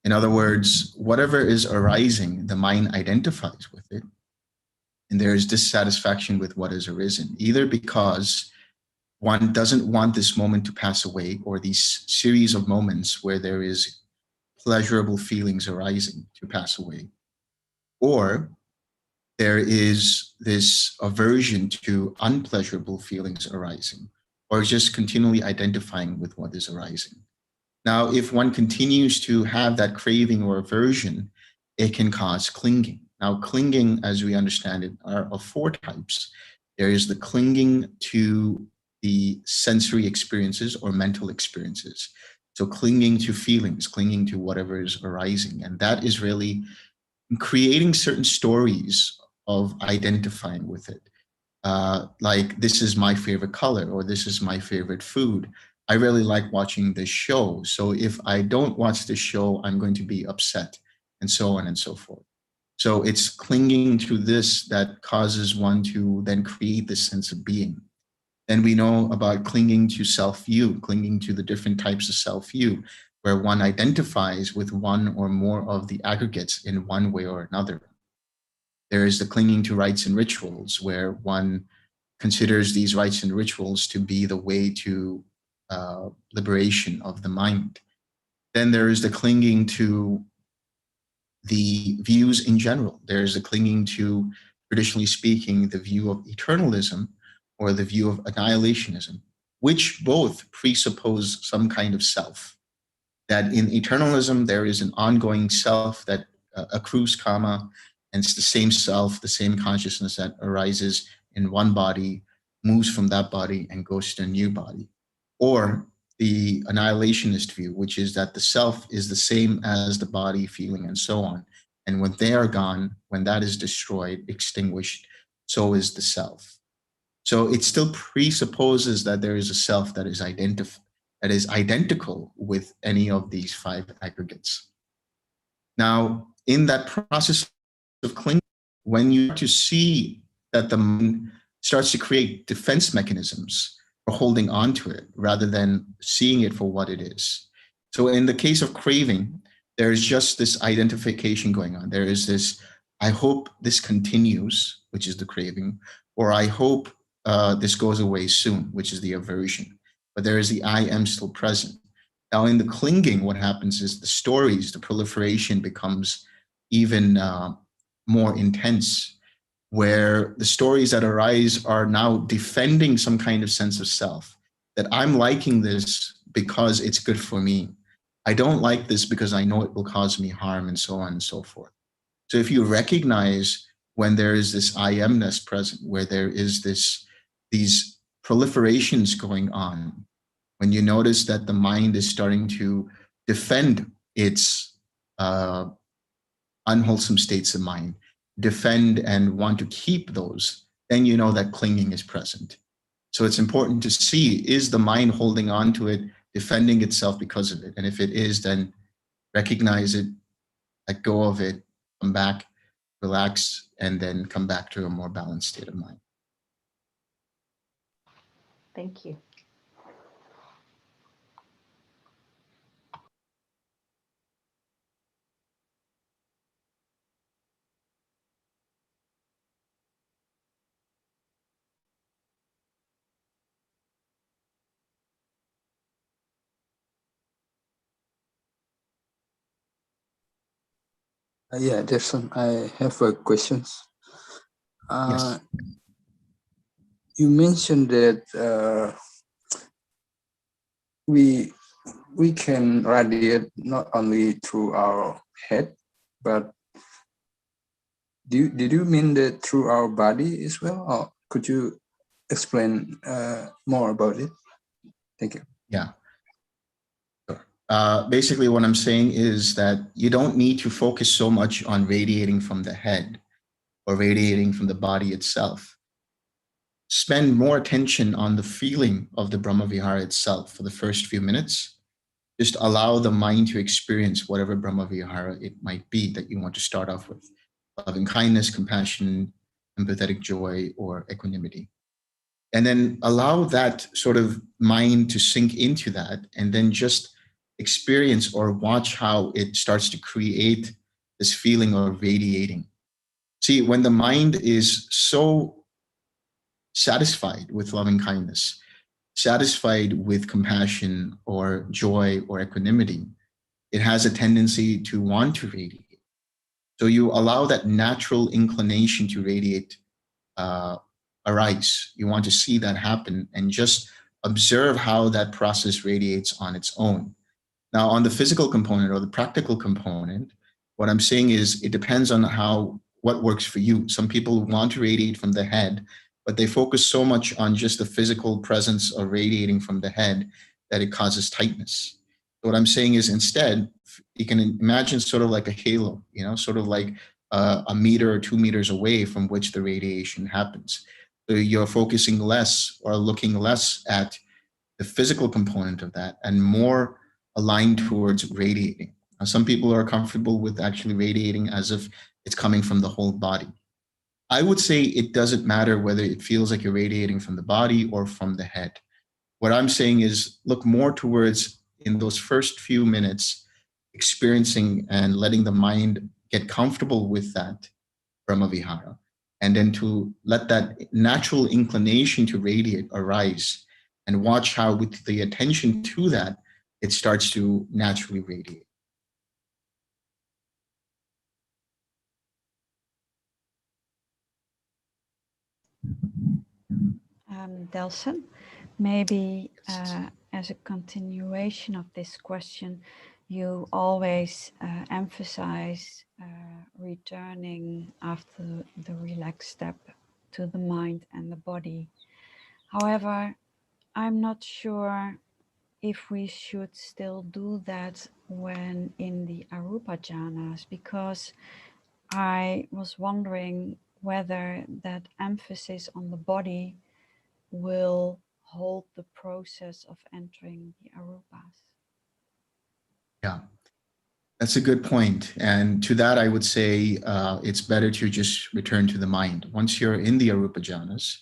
Speaker 2: In other words, whatever is arising, the mind identifies with it, and there is dissatisfaction with what has arisen, either because one doesn't want this moment to pass away, or these series of moments where there is pleasurable feelings arising to pass away, or there is this aversion to unpleasurable feelings arising, or just continually identifying with what is arising. Now, if one continues to have that craving or aversion, it can cause clinging. Now, clinging, as we understand it, are of four types. There is the clinging to the sensory experiences or mental experiences. So clinging to feelings, clinging to whatever is arising. And that is really creating certain stories of identifying with it. Like, this is my favorite color, or this is my favorite food. I really like watching this show. So if I don't watch this show, I'm going to be upset, and so on and so forth. So it's clinging to this that causes one to then create this sense of being. Then we know about clinging to self-view, clinging to the different types of self-view, where one identifies with one or more of the aggregates in one way or another. There is the clinging to rites and rituals, where one considers these rites and rituals to be the way to liberation of the mind. Then there is the clinging to the views in general. There's the clinging to, traditionally speaking, the view of eternalism or the view of annihilationism, which both presuppose some kind of self. That in eternalism, there is an ongoing self that accrues karma, and it's the same self, the same consciousness that arises in one body, moves from that body, and goes to a new body. Or the annihilationist view, which is that the self is the same as the body, feeling, and so on. And when they are gone, when that is destroyed, extinguished, so is the self. So it still presupposes that there is a self that is identical with any of these five aggregates. Now, in that process of clinging, when you to see that the mind starts to create defense mechanisms for holding on to it rather than seeing it for what it is. So in the case of craving, there's just this identification going on. There is this, I hope this continues, which is the craving, or I hope this goes away soon, which is the aversion. But there is the I am still present. Now in the clinging, what happens is the stories, the proliferation becomes even more intense, where the stories that arise are now defending some kind of sense of self, that I'm liking this because it's good for me. I don't like this because I know it will cause me harm, and so on and so forth. So if you recognize when there is this I amness present, where there is these proliferations going on, when you notice that the mind is starting to defend its unwholesome states of mind, defend and want to keep those, then you know that clinging is present. So it's important to see, is the mind holding on to it, defending itself because of it? And if it is, then recognize it, let go of it, come back, relax, and then come back to a more balanced state of mind.
Speaker 4: Thank you.
Speaker 5: Yeah, Jason, I have a question.
Speaker 2: Yes.
Speaker 5: You mentioned that we can radiate not only through our head, but did you mean that through our body as well? Or could you explain more about it? Thank you.
Speaker 2: Yeah. Basically, what I'm saying is that you don't need to focus so much on radiating from the head or radiating from the body itself. Spend more attention on the feeling of the Brahma Vihara itself for the first few minutes. Just allow the mind to experience whatever Brahma Vihara it might be that you want to start off with. loving kindness, compassion, empathetic joy, or equanimity. And then allow that sort of mind to sink into that, and then just experience or watch how it starts to create this feeling of radiating. See, when the mind is so satisfied with loving kindness, satisfied with compassion or joy or equanimity, it has a tendency to want to radiate. So you allow that natural inclination to radiate arise. You want to see that happen and just observe how that process radiates on its own. Now, on the physical component or the practical component, what I'm saying is it depends on what works for you. Some people want to radiate from the head, but they focus so much on just the physical presence of radiating from the head that it causes tightness. So what I'm saying is instead, you can imagine sort of like a halo, sort of like a meter or 2 meters away from which the radiation happens. So you're focusing less or looking less at the physical component of that and more aligned towards radiating. Now, some people are comfortable with actually radiating as if it's coming from the whole body. I would say it doesn't matter whether it feels like you're radiating from the body or from the head. What I'm saying is look more towards, in those first few minutes, experiencing and letting the mind get comfortable with that Brahma Vihara, and then to let that natural inclination to radiate arise and watch how with the attention to that, it starts to naturally radiate.
Speaker 6: Delson, maybe as a continuation of this question, you always emphasize returning after the relaxed step to the mind and the body. However, I'm not sure if we should still do that when in the arupa jhanas, because I was wondering whether that emphasis on the body will hold the process of entering the arupas.
Speaker 2: Yeah, that's a good point. And to that, I would say it's better to just return to the mind. Once you're in the arupa jhanas,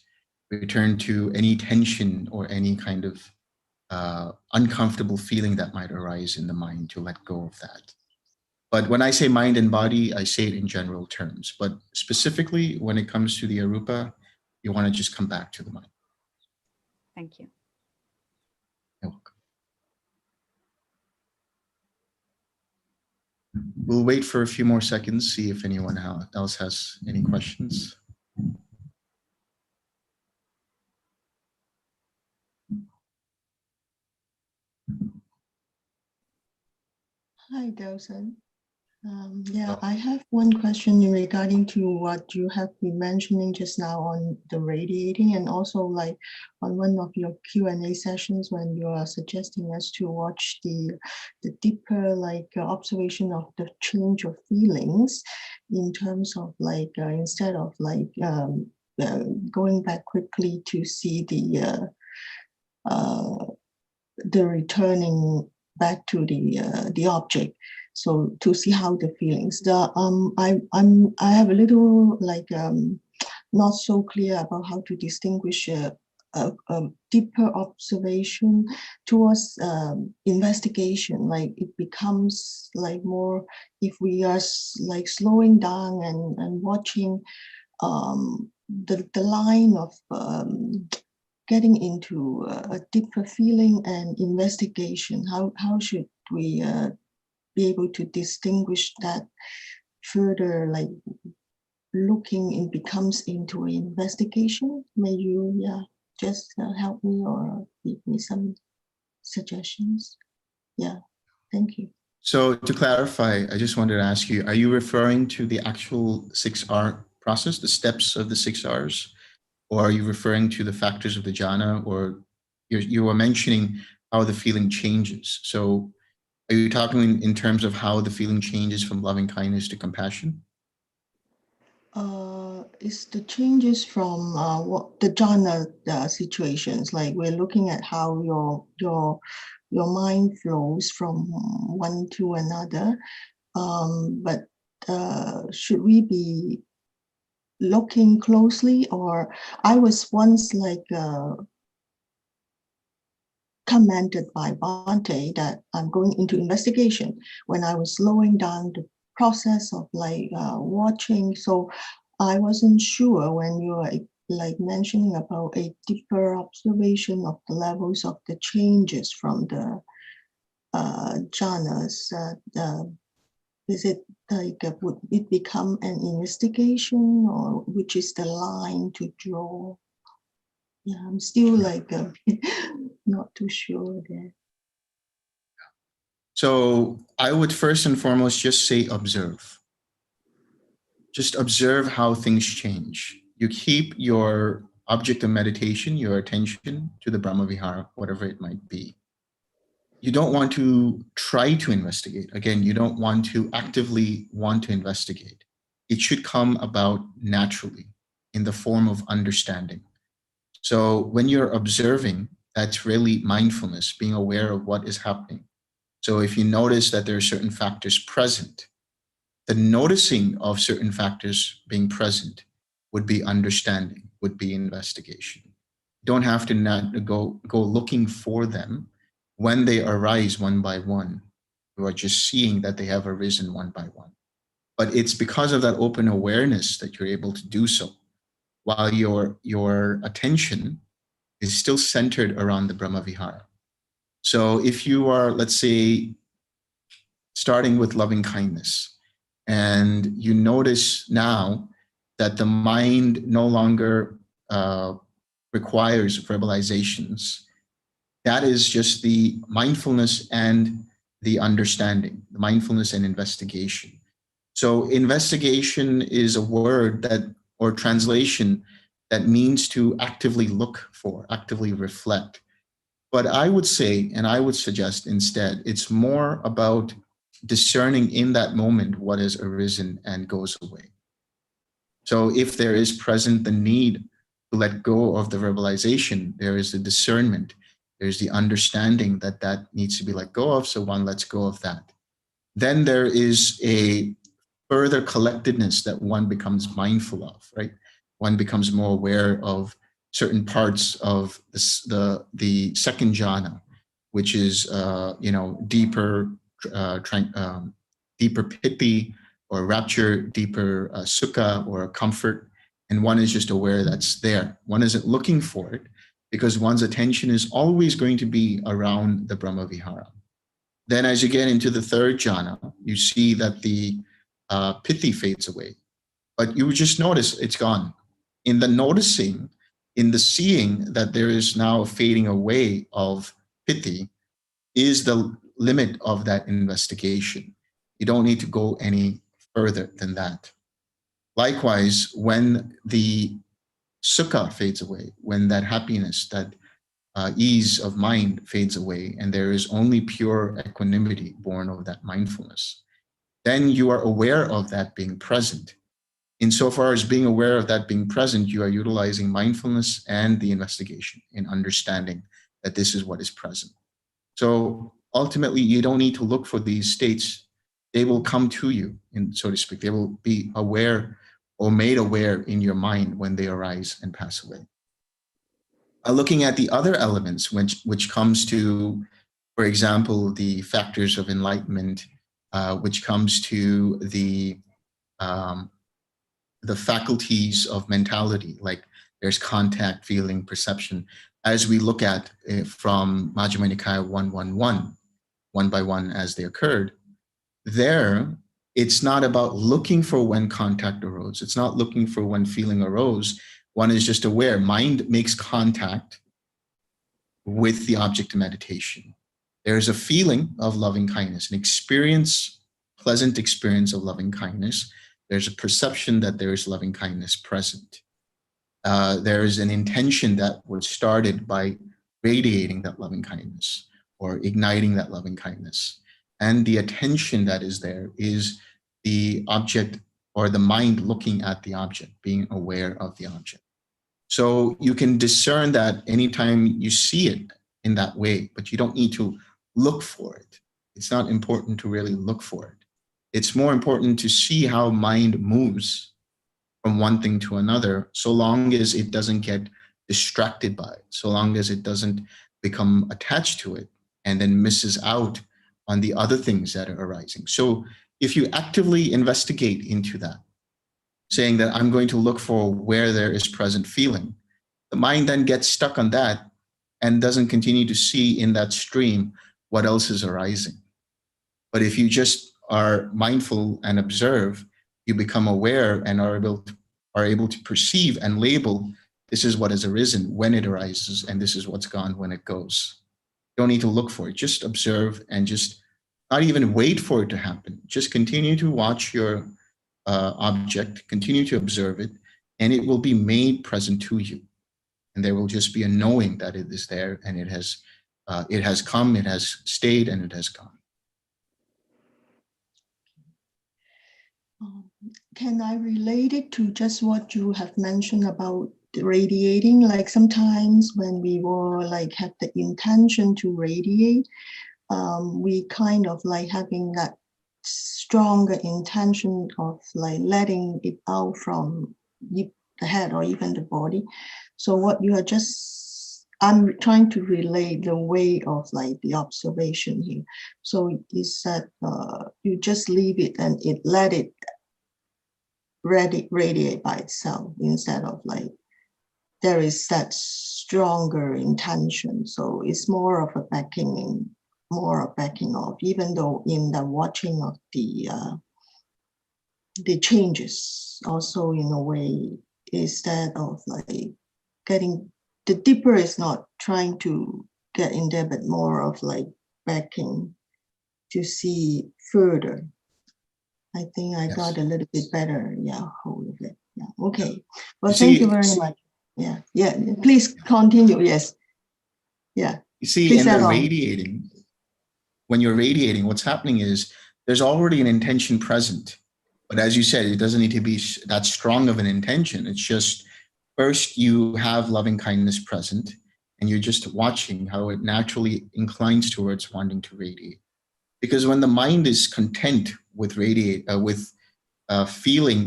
Speaker 2: return to any tension or any kind of uncomfortable feeling that might arise in the mind, to let go of that. But when I say mind and body, I say it in general terms. But specifically, when it comes to the arupa, you want to just come back to the mind.
Speaker 6: Thank you.
Speaker 2: You're welcome. We'll wait for a few more seconds, see if anyone else has any questions.
Speaker 7: Hi, Delson. I have one question regarding to what you have been mentioning just now on the radiating, and also like on one of your Q&A sessions when you are suggesting us to watch the deeper observation of the change of feelings in terms of instead of going back quickly to see the returning back to the object. So to see how the feelings, I have a little not so clear about how to distinguish a deeper observation towards investigation. Like it becomes like more if we are like slowing down and watching the line of getting into a deeper feeling and investigation. How should we be able to distinguish that further, like looking it becomes into an investigation? May you just help me or give me some suggestions? Yeah, thank you.
Speaker 2: So to clarify, I just wanted to ask you, are you referring to the actual 6R process, the steps of the 6 Rs? Or are you referring to the factors of the jhana? Or you were mentioning how the feeling changes. So are you talking in terms of how the feeling changes from loving kindness to compassion?
Speaker 7: It's the changes from what the jhana situations. Like we're looking at how your mind flows from one to another. But should we be looking closely? Or I was once like commented by Bhante that I'm going into investigation when I was slowing down the process of like watching. So I wasn't sure when you were like mentioning about a deeper observation of the levels of the changes from the jhanas. Is it like would it become an investigation, or which is the line to draw? Yeah, I'm still like not too sure there.
Speaker 2: So I would first and foremost just say observe. Just observe how things change. You keep your object of meditation, your attention to the Brahma Vihara, whatever it might be. You don't want to try to investigate. Again, you don't want to actively want to investigate. It should come about naturally in the form of understanding. So when you're observing, that's really mindfulness, being aware of what is happening. So if you notice that there are certain factors present, the noticing of certain factors being present would be understanding, would be investigation. You don't have to go looking for them. When they arise one by one, you are just seeing that they have arisen one by one. But it's because of that open awareness that you're able to do so, while your attention is still centered around the Brahma Vihara. So if you are, let's say, starting with loving kindness, and you notice now that the mind no longer requires verbalizations, that is just the mindfulness and the understanding, the mindfulness and investigation. So investigation is a word that, or translation, that means to actively look for, actively reflect. But I would say, and I would suggest instead, it's more about discerning in that moment what has arisen and goes away. So if there is present the need to let go of the verbalization, there is the discernment, there's the understanding that that needs to be let go of, so one lets go of that. Then there is a further collectedness that one becomes mindful of, right? One becomes more aware of certain parts of the second jhana, which is deeper piti or rapture, deeper sukha or comfort, and one is just aware that's there. One isn't looking for it because one's attention is always going to be around the Brahma Vihara. Then as you get into the third jhana, you see that the piti fades away, but you just notice it's gone. In the noticing, in the seeing that there is now a fading away of piti is the limit of that investigation. You don't need to go any further than that. Likewise, when the sukha fades away, when that happiness, that ease of mind fades away, and there is only pure equanimity born of that mindfulness, then you are aware of that being present. Insofar as being aware of that being present, you are utilizing mindfulness and the investigation in understanding that this is what is present. So ultimately, you don't need to look for these states. They will come to you, so to speak. They will be aware or made aware in your mind when they arise and pass away. Looking at the other elements, which comes to, for example, the factors of enlightenment, which comes to the faculties of mentality, like there's contact, feeling, perception, as we look at from Majjhima Nikaya 111, one by one as they occurred. There, it's not about looking for when contact arose. It's not looking for when feeling arose. One is just aware. Mind makes contact with the object of meditation. There's a feeling of loving kindness, an experience, pleasant experience of loving kindness. There's a perception that there is loving kindness present. There is an intention that was started by radiating that loving kindness or igniting that loving kindness. And the attention that is there is the object or the mind looking at the object, being aware of the object. So you can discern that anytime you see it in that way, but you don't need to look for it. It's not important to really look for it. It's more important to see how mind moves from one thing to another, so long as it doesn't get distracted by it, so long as it doesn't become attached to it and then misses out on the other things that are arising. So if you actively investigate into that, saying that I'm going to look for where there is present feeling, the mind then gets stuck on that and doesn't continue to see in that stream what else is arising. But if you just are mindful and observe, you become aware and are able to perceive and label, this is what has arisen when it arises, and this is what's gone when it goes. You don't need to look for it. Just observe and just not even wait for it to happen. Just continue to watch your object, continue to observe it, and it will be made present to you. And there will just be a knowing that it is there, and it has come, it has stayed, and it has gone.
Speaker 7: Can I relate it to just what you have mentioned about radiating? Like sometimes when we were like have the intention to radiate, we kind of like having that stronger intention of like letting it out from the head or even the body. So what you are just, I'm trying to relate the way of like the observation here. So is that you just leave it and it let it radiate by itself instead of like there is that stronger intention. So it's more of a backing off, even though in the watching of the changes also in a way, instead of like getting the deeper is not trying to get in there, but more of like backing to see further. I think I got a little bit better, hold of it. Yeah, okay. Well, thank you very much. Yeah, please continue, yes. Yeah.
Speaker 2: You see,
Speaker 7: please
Speaker 2: in the radiating, when you're radiating, what's happening is there's already an intention present. But as you said, it doesn't need to be that strong of an intention. It's just first you have loving kindness present, and you're just watching how it naturally inclines towards wanting to radiate. Because when the mind is content with feeling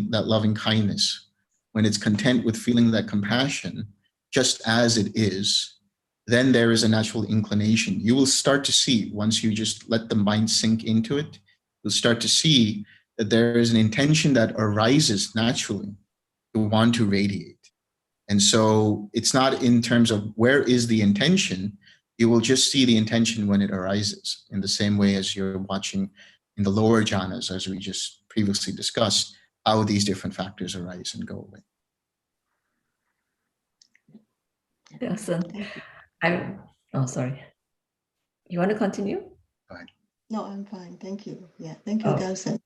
Speaker 2: that loving kindness, when it's content with feeling that compassion, just as it is, then there is a natural inclination. You will start to see, once you just let the mind sink into it, you'll start to see that there is an intention that arises naturally to want to radiate. And so it's not in terms of where is the intention, you will just see the intention when it arises, in the same way as you're watching in the lower jhanas, as we just previously discussed, how these different factors arise and go away.
Speaker 3: Awesome. Sorry. You want to continue?
Speaker 2: Go ahead.
Speaker 7: No, I'm fine. Thank you. Yeah, thank you, Delson.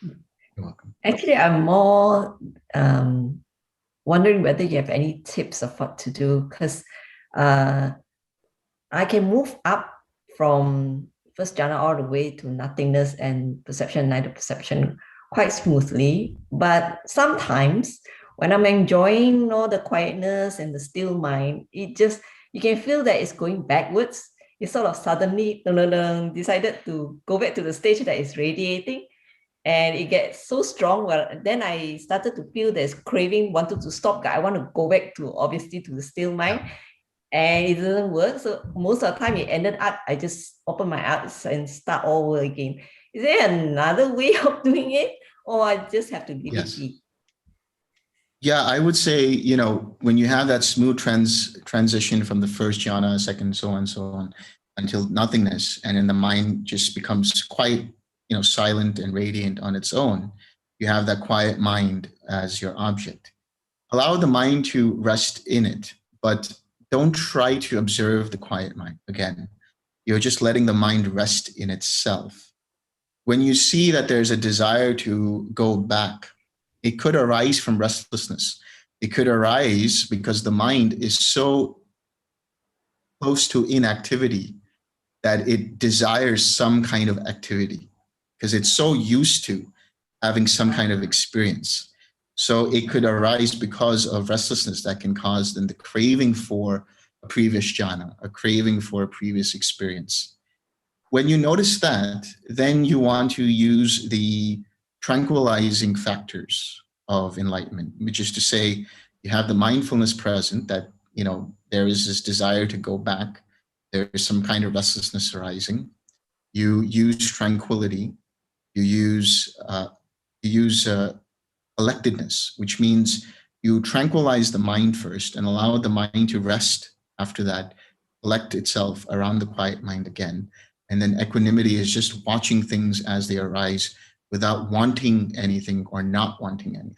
Speaker 2: You're welcome.
Speaker 3: Actually, I'm more wondering whether you have any tips of what to do, because I can move up from first jhana all the way to nothingness and perception, neither perception, quite smoothly. But sometimes when I'm enjoying the quietness and the still mind, you can feel that it's going backwards. It sort of suddenly decided to go back to the stage that is radiating, and it gets so strong. Well, then I started to feel there's craving, wanted to stop. I want to go back to, obviously, to the still mind. And it doesn't work. So most of the time it ended up, I just open my eyes and start all over again. Is there another way of doing it? Or I just have to leave it be?
Speaker 2: Yeah, I would say, when you have that smooth transition from the first jhana, second, so on, until nothingness, and then the mind just becomes quite, silent and radiant on its own, you have that quiet mind as your object. Allow the mind to rest in it, but don't try to observe the quiet mind. Again, you're just letting the mind rest in itself. When you see that there's a desire to go back, it could arise from restlessness. It could arise because the mind is so close to inactivity that it desires some kind of activity, because it's so used to having some kind of experience. So it could arise because of restlessness that can cause then the craving for a previous jhana, a craving for a previous experience. when you notice that, then you want to use the tranquilizing factors of enlightenment, which is to say, you have the mindfulness present that, there is this desire to go back. There is some kind of restlessness arising. You use tranquility. You use collectedness, which means you tranquilize the mind first and allow the mind to rest after that, collect itself around the quiet mind again. And then equanimity is just watching things as they arise without wanting anything or not wanting anything.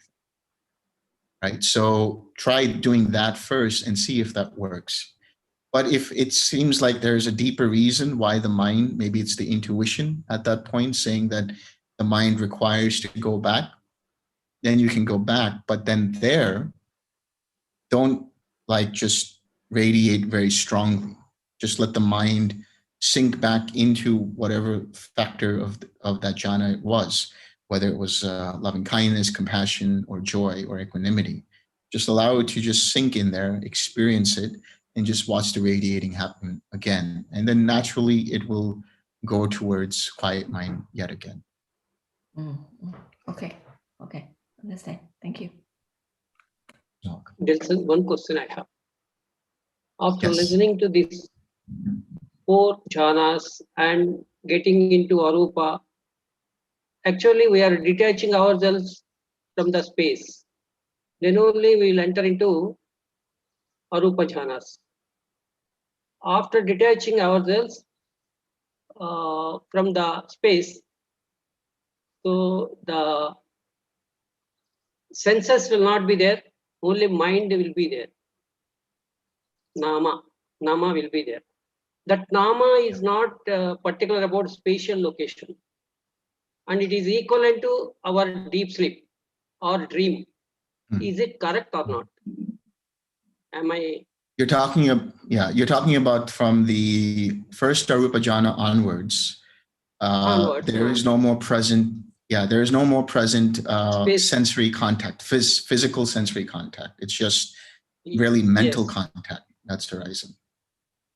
Speaker 2: Right? So try doing that first and see if that works. But if it seems like there's a deeper reason why the mind, maybe it's the intuition at that point saying that the mind requires to go back, then you can go back. But then don't just radiate very strongly. Just let the mind sink back into whatever factor of that jhana it was, whether it was loving kindness, compassion, or joy, or equanimity. Just allow it to just sink in there, experience it, and just watch the radiating happen again. And then naturally it will go towards quiet mind yet again.
Speaker 3: Okay. Understand. Thank you.
Speaker 8: There's one question I have. After
Speaker 2: Yes.
Speaker 8: listening to these 4 jhanas and getting into arupa, actually we are detaching ourselves from the space. Then only we will enter into arupa jhanas. After detaching ourselves from the space, so the senses will not be there, only mind will be there. Nama will be there. That nama is not particular about spatial location, and it is equivalent to our deep sleep or dream. Is it correct or not? Am I?
Speaker 2: You're talking about from the first arupa jhana onwards. There is no more present. Yeah, there is no more present sensory contact, physical sensory contact. It's just really mental contact that's arising.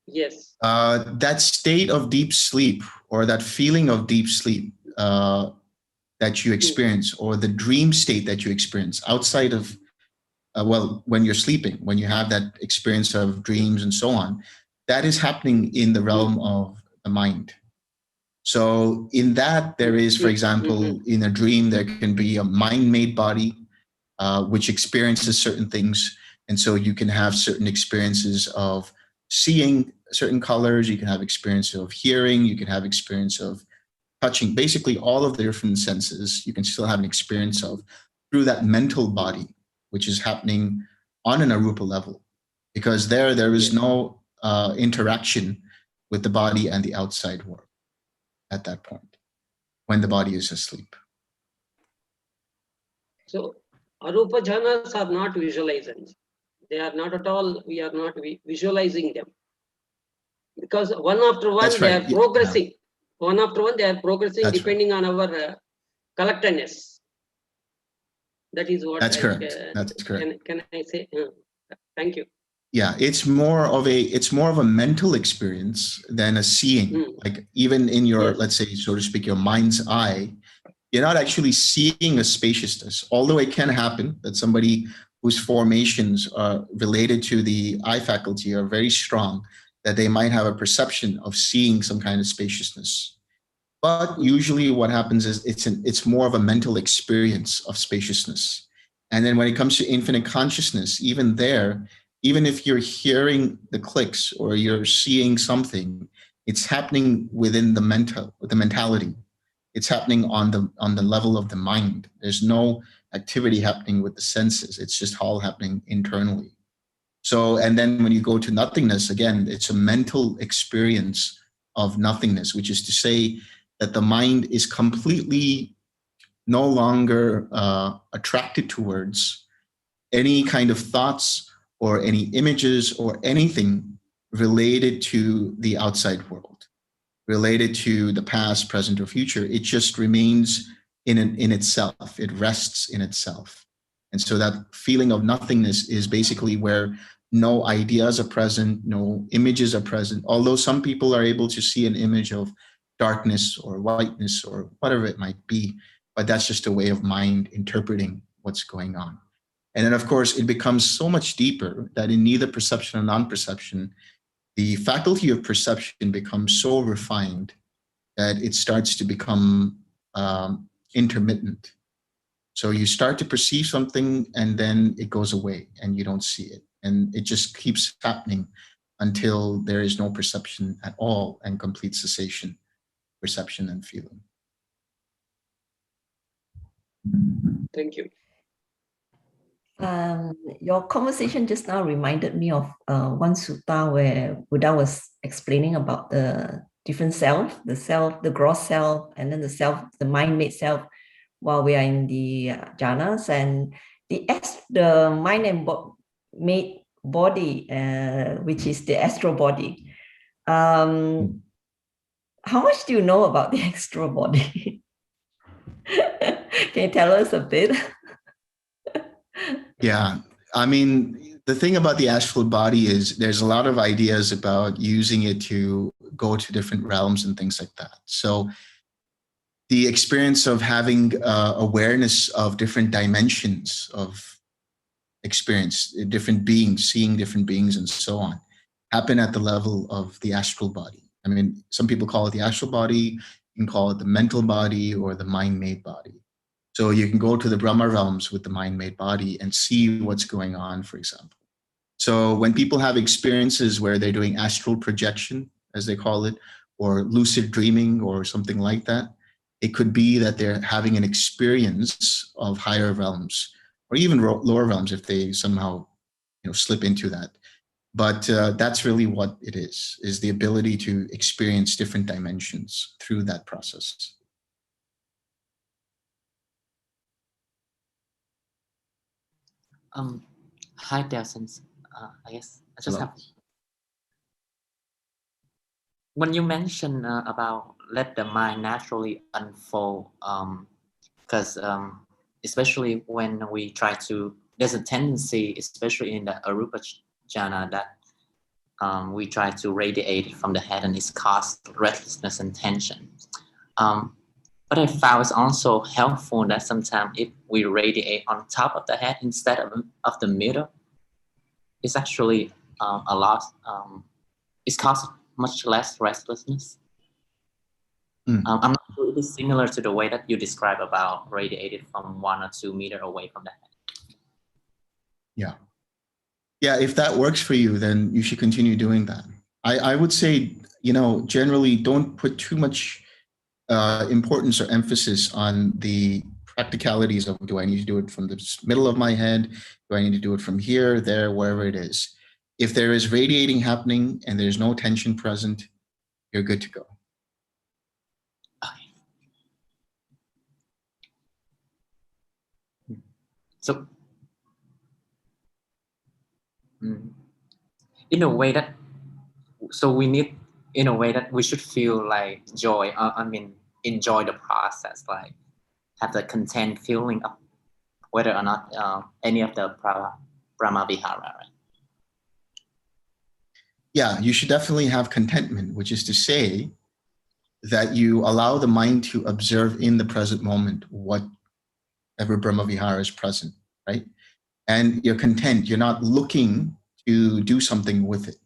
Speaker 8: Yes.
Speaker 2: That state of deep sleep, or that feeling of deep sleep that you experience, or the dream state that you experience outside of, when you're sleeping, when you have that experience of dreams and so on, that is happening in the realm of the mind. So in that, there is, for example, in a dream, there can be a mind-made body, which experiences certain things. And so you can have certain experiences of seeing certain colors, you can have experience of hearing, you can have experience of touching, basically all of the different senses you can still have an experience of through that mental body, which is happening on an arupa level, because there is no interaction with the body and the outside world at that point, when the body is asleep.
Speaker 8: So arupa jhanas are not visualizations. They are not at all, we are not visualizing them. Because one after one, they are progressing. Yeah. One after one, they are progressing. That's depending on our collectedness. That is what.
Speaker 2: That's correct. That's correct.
Speaker 8: Can I say? Thank you.
Speaker 2: Yeah, it's more of a mental experience than a seeing. Like even in your, let's say, so to speak, your mind's eye, you're not actually seeing a spaciousness. Although it can happen that somebody whose formations are related to the eye faculty are very strong, that they might have a perception of seeing some kind of spaciousness. But usually what happens is it's more of a mental experience of spaciousness. And then when it comes to infinite consciousness, even there, even if you're hearing the clicks or you're seeing something, it's happening within the mentality. It's happening on the level of the mind. There's no activity happening with the senses. It's just all happening internally. So, and then when you go to nothingness, again, it's a mental experience of nothingness, which is to say that the mind is completely no longer attracted towards any kind of thoughts or any images or anything related to the outside world, related to the past, present, or future. It just remains in itself. It rests in itself. And so that feeling of nothingness is basically where no ideas are present, no images are present. Although some people are able to see an image of darkness or whiteness or whatever it might be, but that's just a way of mind interpreting what's going on. And then, of course, it becomes so much deeper that in neither perception or non-perception, the faculty of perception becomes so refined that it starts to become intermittent. So you start to perceive something and then it goes away and you don't see it. And it just keeps happening until there is no perception at all and complete cessation, perception and feeling.
Speaker 8: Thank you.
Speaker 3: Your conversation just now reminded me of one sutta where Buddha was explaining about the different self, the gross self, and then the mind-made self, while we are in the jhanas, and the mind and made body, which is the astral body. How much do you know about the astral body? Can you tell us a bit?
Speaker 2: Yeah, I mean, the thing about the astral body is there's a lot of ideas about using it to go to different realms and things like that. So the experience of having awareness of different dimensions of experience, different beings, seeing different beings and so on, happen at the level of the astral body. I mean, some people call it the astral body, you can call it the mental body or the mind-made body. So you can go to the Brahma realms with the mind-made body and see what's going on, for example. So when people have experiences where they're doing astral projection, as they call it, or lucid dreaming or something like that, it could be that they're having an experience of higher realms or even lower realms if they somehow slip into that. But that's really what it is the ability to experience different dimensions through that process.
Speaker 9: Hi, Delson. I guess I just have. When you mentioned about let the mind naturally unfold, because especially when we try to, there's a tendency, especially in the arupa jhana, that we try to radiate from the head and it's caused restlessness and tension. But I found it's also helpful that sometimes if we radiate on top of the head instead of the middle, it's actually a lot, it's caused much less restlessness. I'm not sure it is similar to the way that you describe about radiated from 1 or 2 meters away from the head.
Speaker 2: Yeah. Yeah, if that works for you, then you should continue doing that. I would say, generally don't put too much importance or emphasis on the practicalities of, do I need to do it from the middle of my head? Do I need to do it from here, there, wherever it is? If there is radiating happening and there's no tension present, you're good to go.
Speaker 9: Okay. So, in a way that, so we need, in a way that we should feel like joy, enjoy the process, like have the content feeling of whether or not any of the Brahma Vihara, right?
Speaker 2: Yeah, you should definitely have contentment, which is to say that you allow the mind to observe in the present moment whatever Brahma Vihara is present, right? And you're content, you're not looking to do something with it.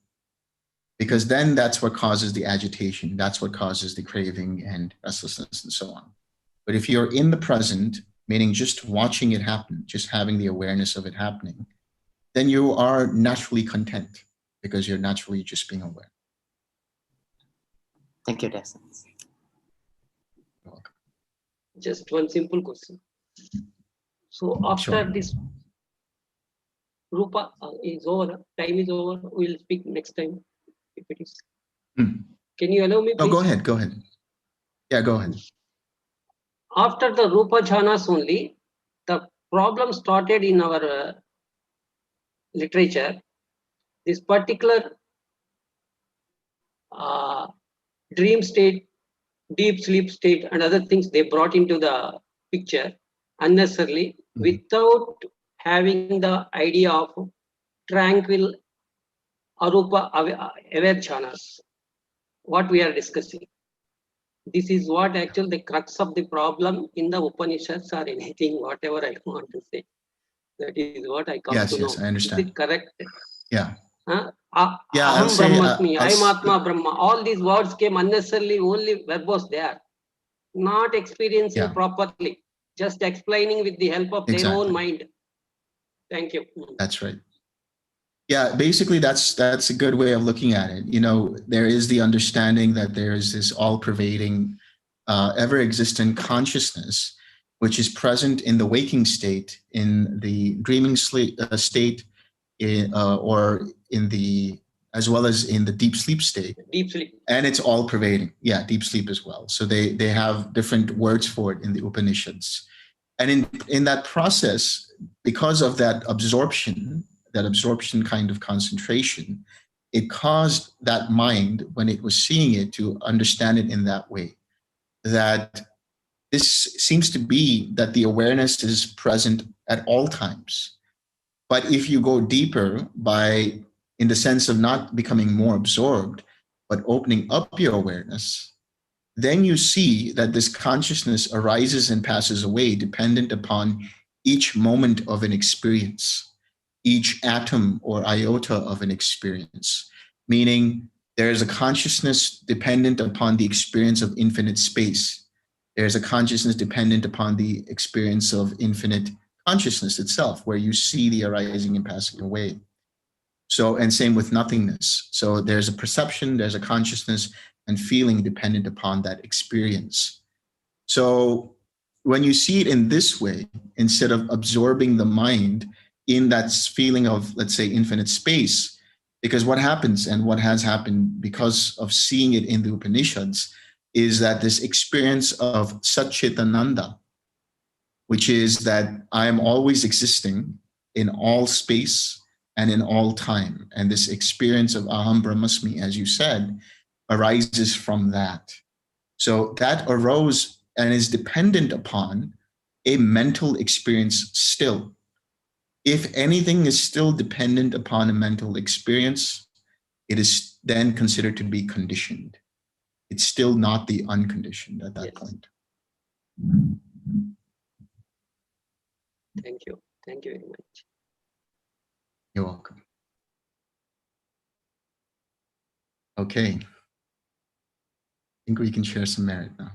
Speaker 2: Because then that's what causes the agitation, that's what causes the craving and restlessness and so on. But if you're in the present, meaning just watching it happen, just having the awareness of it happening, then you are naturally content because you're naturally just being aware.
Speaker 9: Thank you, Desmond.
Speaker 2: You're welcome.
Speaker 8: Just one simple question. So after this Rupa is over, time is over, we'll speak next time if it is. Can you allow me, please?
Speaker 2: Oh, go ahead. Yeah, go ahead.
Speaker 8: After the Rupa jhanas only, the problem started in our literature. This particular dream state, deep sleep state, and other things they brought into the picture unnecessarily without having the idea of tranquil arupa aware jhanas, what we are discussing. This is what actually the crux of the problem in the Upanishads or anything, whatever I want to say. That is what I come to know.
Speaker 2: Yes, I understand.
Speaker 8: Is it correct?
Speaker 2: Yeah.
Speaker 8: Yeah,
Speaker 2: I'll
Speaker 8: Aham
Speaker 2: say,
Speaker 8: Brahmasmi, I am Atma Brahma. All these words came unnecessarily, only verbose there. Not experiencing properly, just explaining with the help of their own mind. Thank you.
Speaker 2: That's right. Yeah, basically that's a good way of looking at it. You know, there is the understanding that there is this all-pervading, ever-existent consciousness, which is present in the waking state, in the dreaming state, or in the, as well as in the deep sleep state.
Speaker 8: Deep sleep.
Speaker 2: And it's all-pervading. Yeah, deep sleep as well. So they have different words for it in the Upanishads. And in that process, because of that absorption kind of concentration, it caused that mind, when it was seeing it, to understand it in that way. That this seems to be that the awareness is present at all times. But if you go deeper in the sense of not becoming more absorbed, but opening up your awareness, then you see that this consciousness arises and passes away dependent upon each moment of an experience, each atom or iota of an experience, meaning there is a consciousness dependent upon the experience of infinite space. There's a consciousness dependent upon the experience of infinite consciousness itself, where you see the arising and passing away. So, and same with nothingness. So there's a perception, there's a consciousness and feeling dependent upon that experience. So when you see it in this way, instead of absorbing the mind in that feeling of, let's say, infinite space, because what happens and what has happened because of seeing it in the Upanishads is that this experience of Satchitananda, which is that I am always existing in all space and in all time. And this experience of Aham Brahmasmi, as you said, arises from that. So that arose and is dependent upon a mental experience still. If anything is still dependent upon a mental experience, it is then considered to be conditioned. It's still not the unconditioned at that point.
Speaker 8: Thank you. Thank you very much.
Speaker 2: You're welcome. Okay. I think we can share some merit now.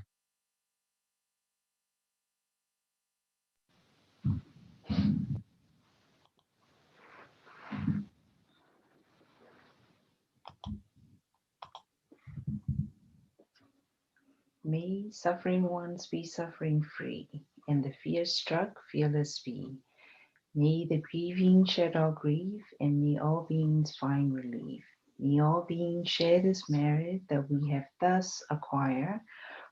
Speaker 4: May suffering ones be suffering free, and the fear-struck fearless be. May the grieving shed all grief, and may all beings find relief. May all beings share this merit that we have thus acquired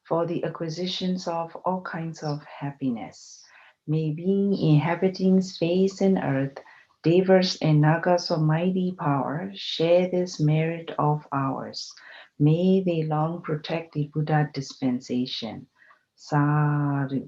Speaker 4: for the acquisitions of all kinds of happiness. May being inhabiting space and earth, devas and nagas of mighty power, share this merit of ours. May they long protect the Buddha dispensation. Sadhu.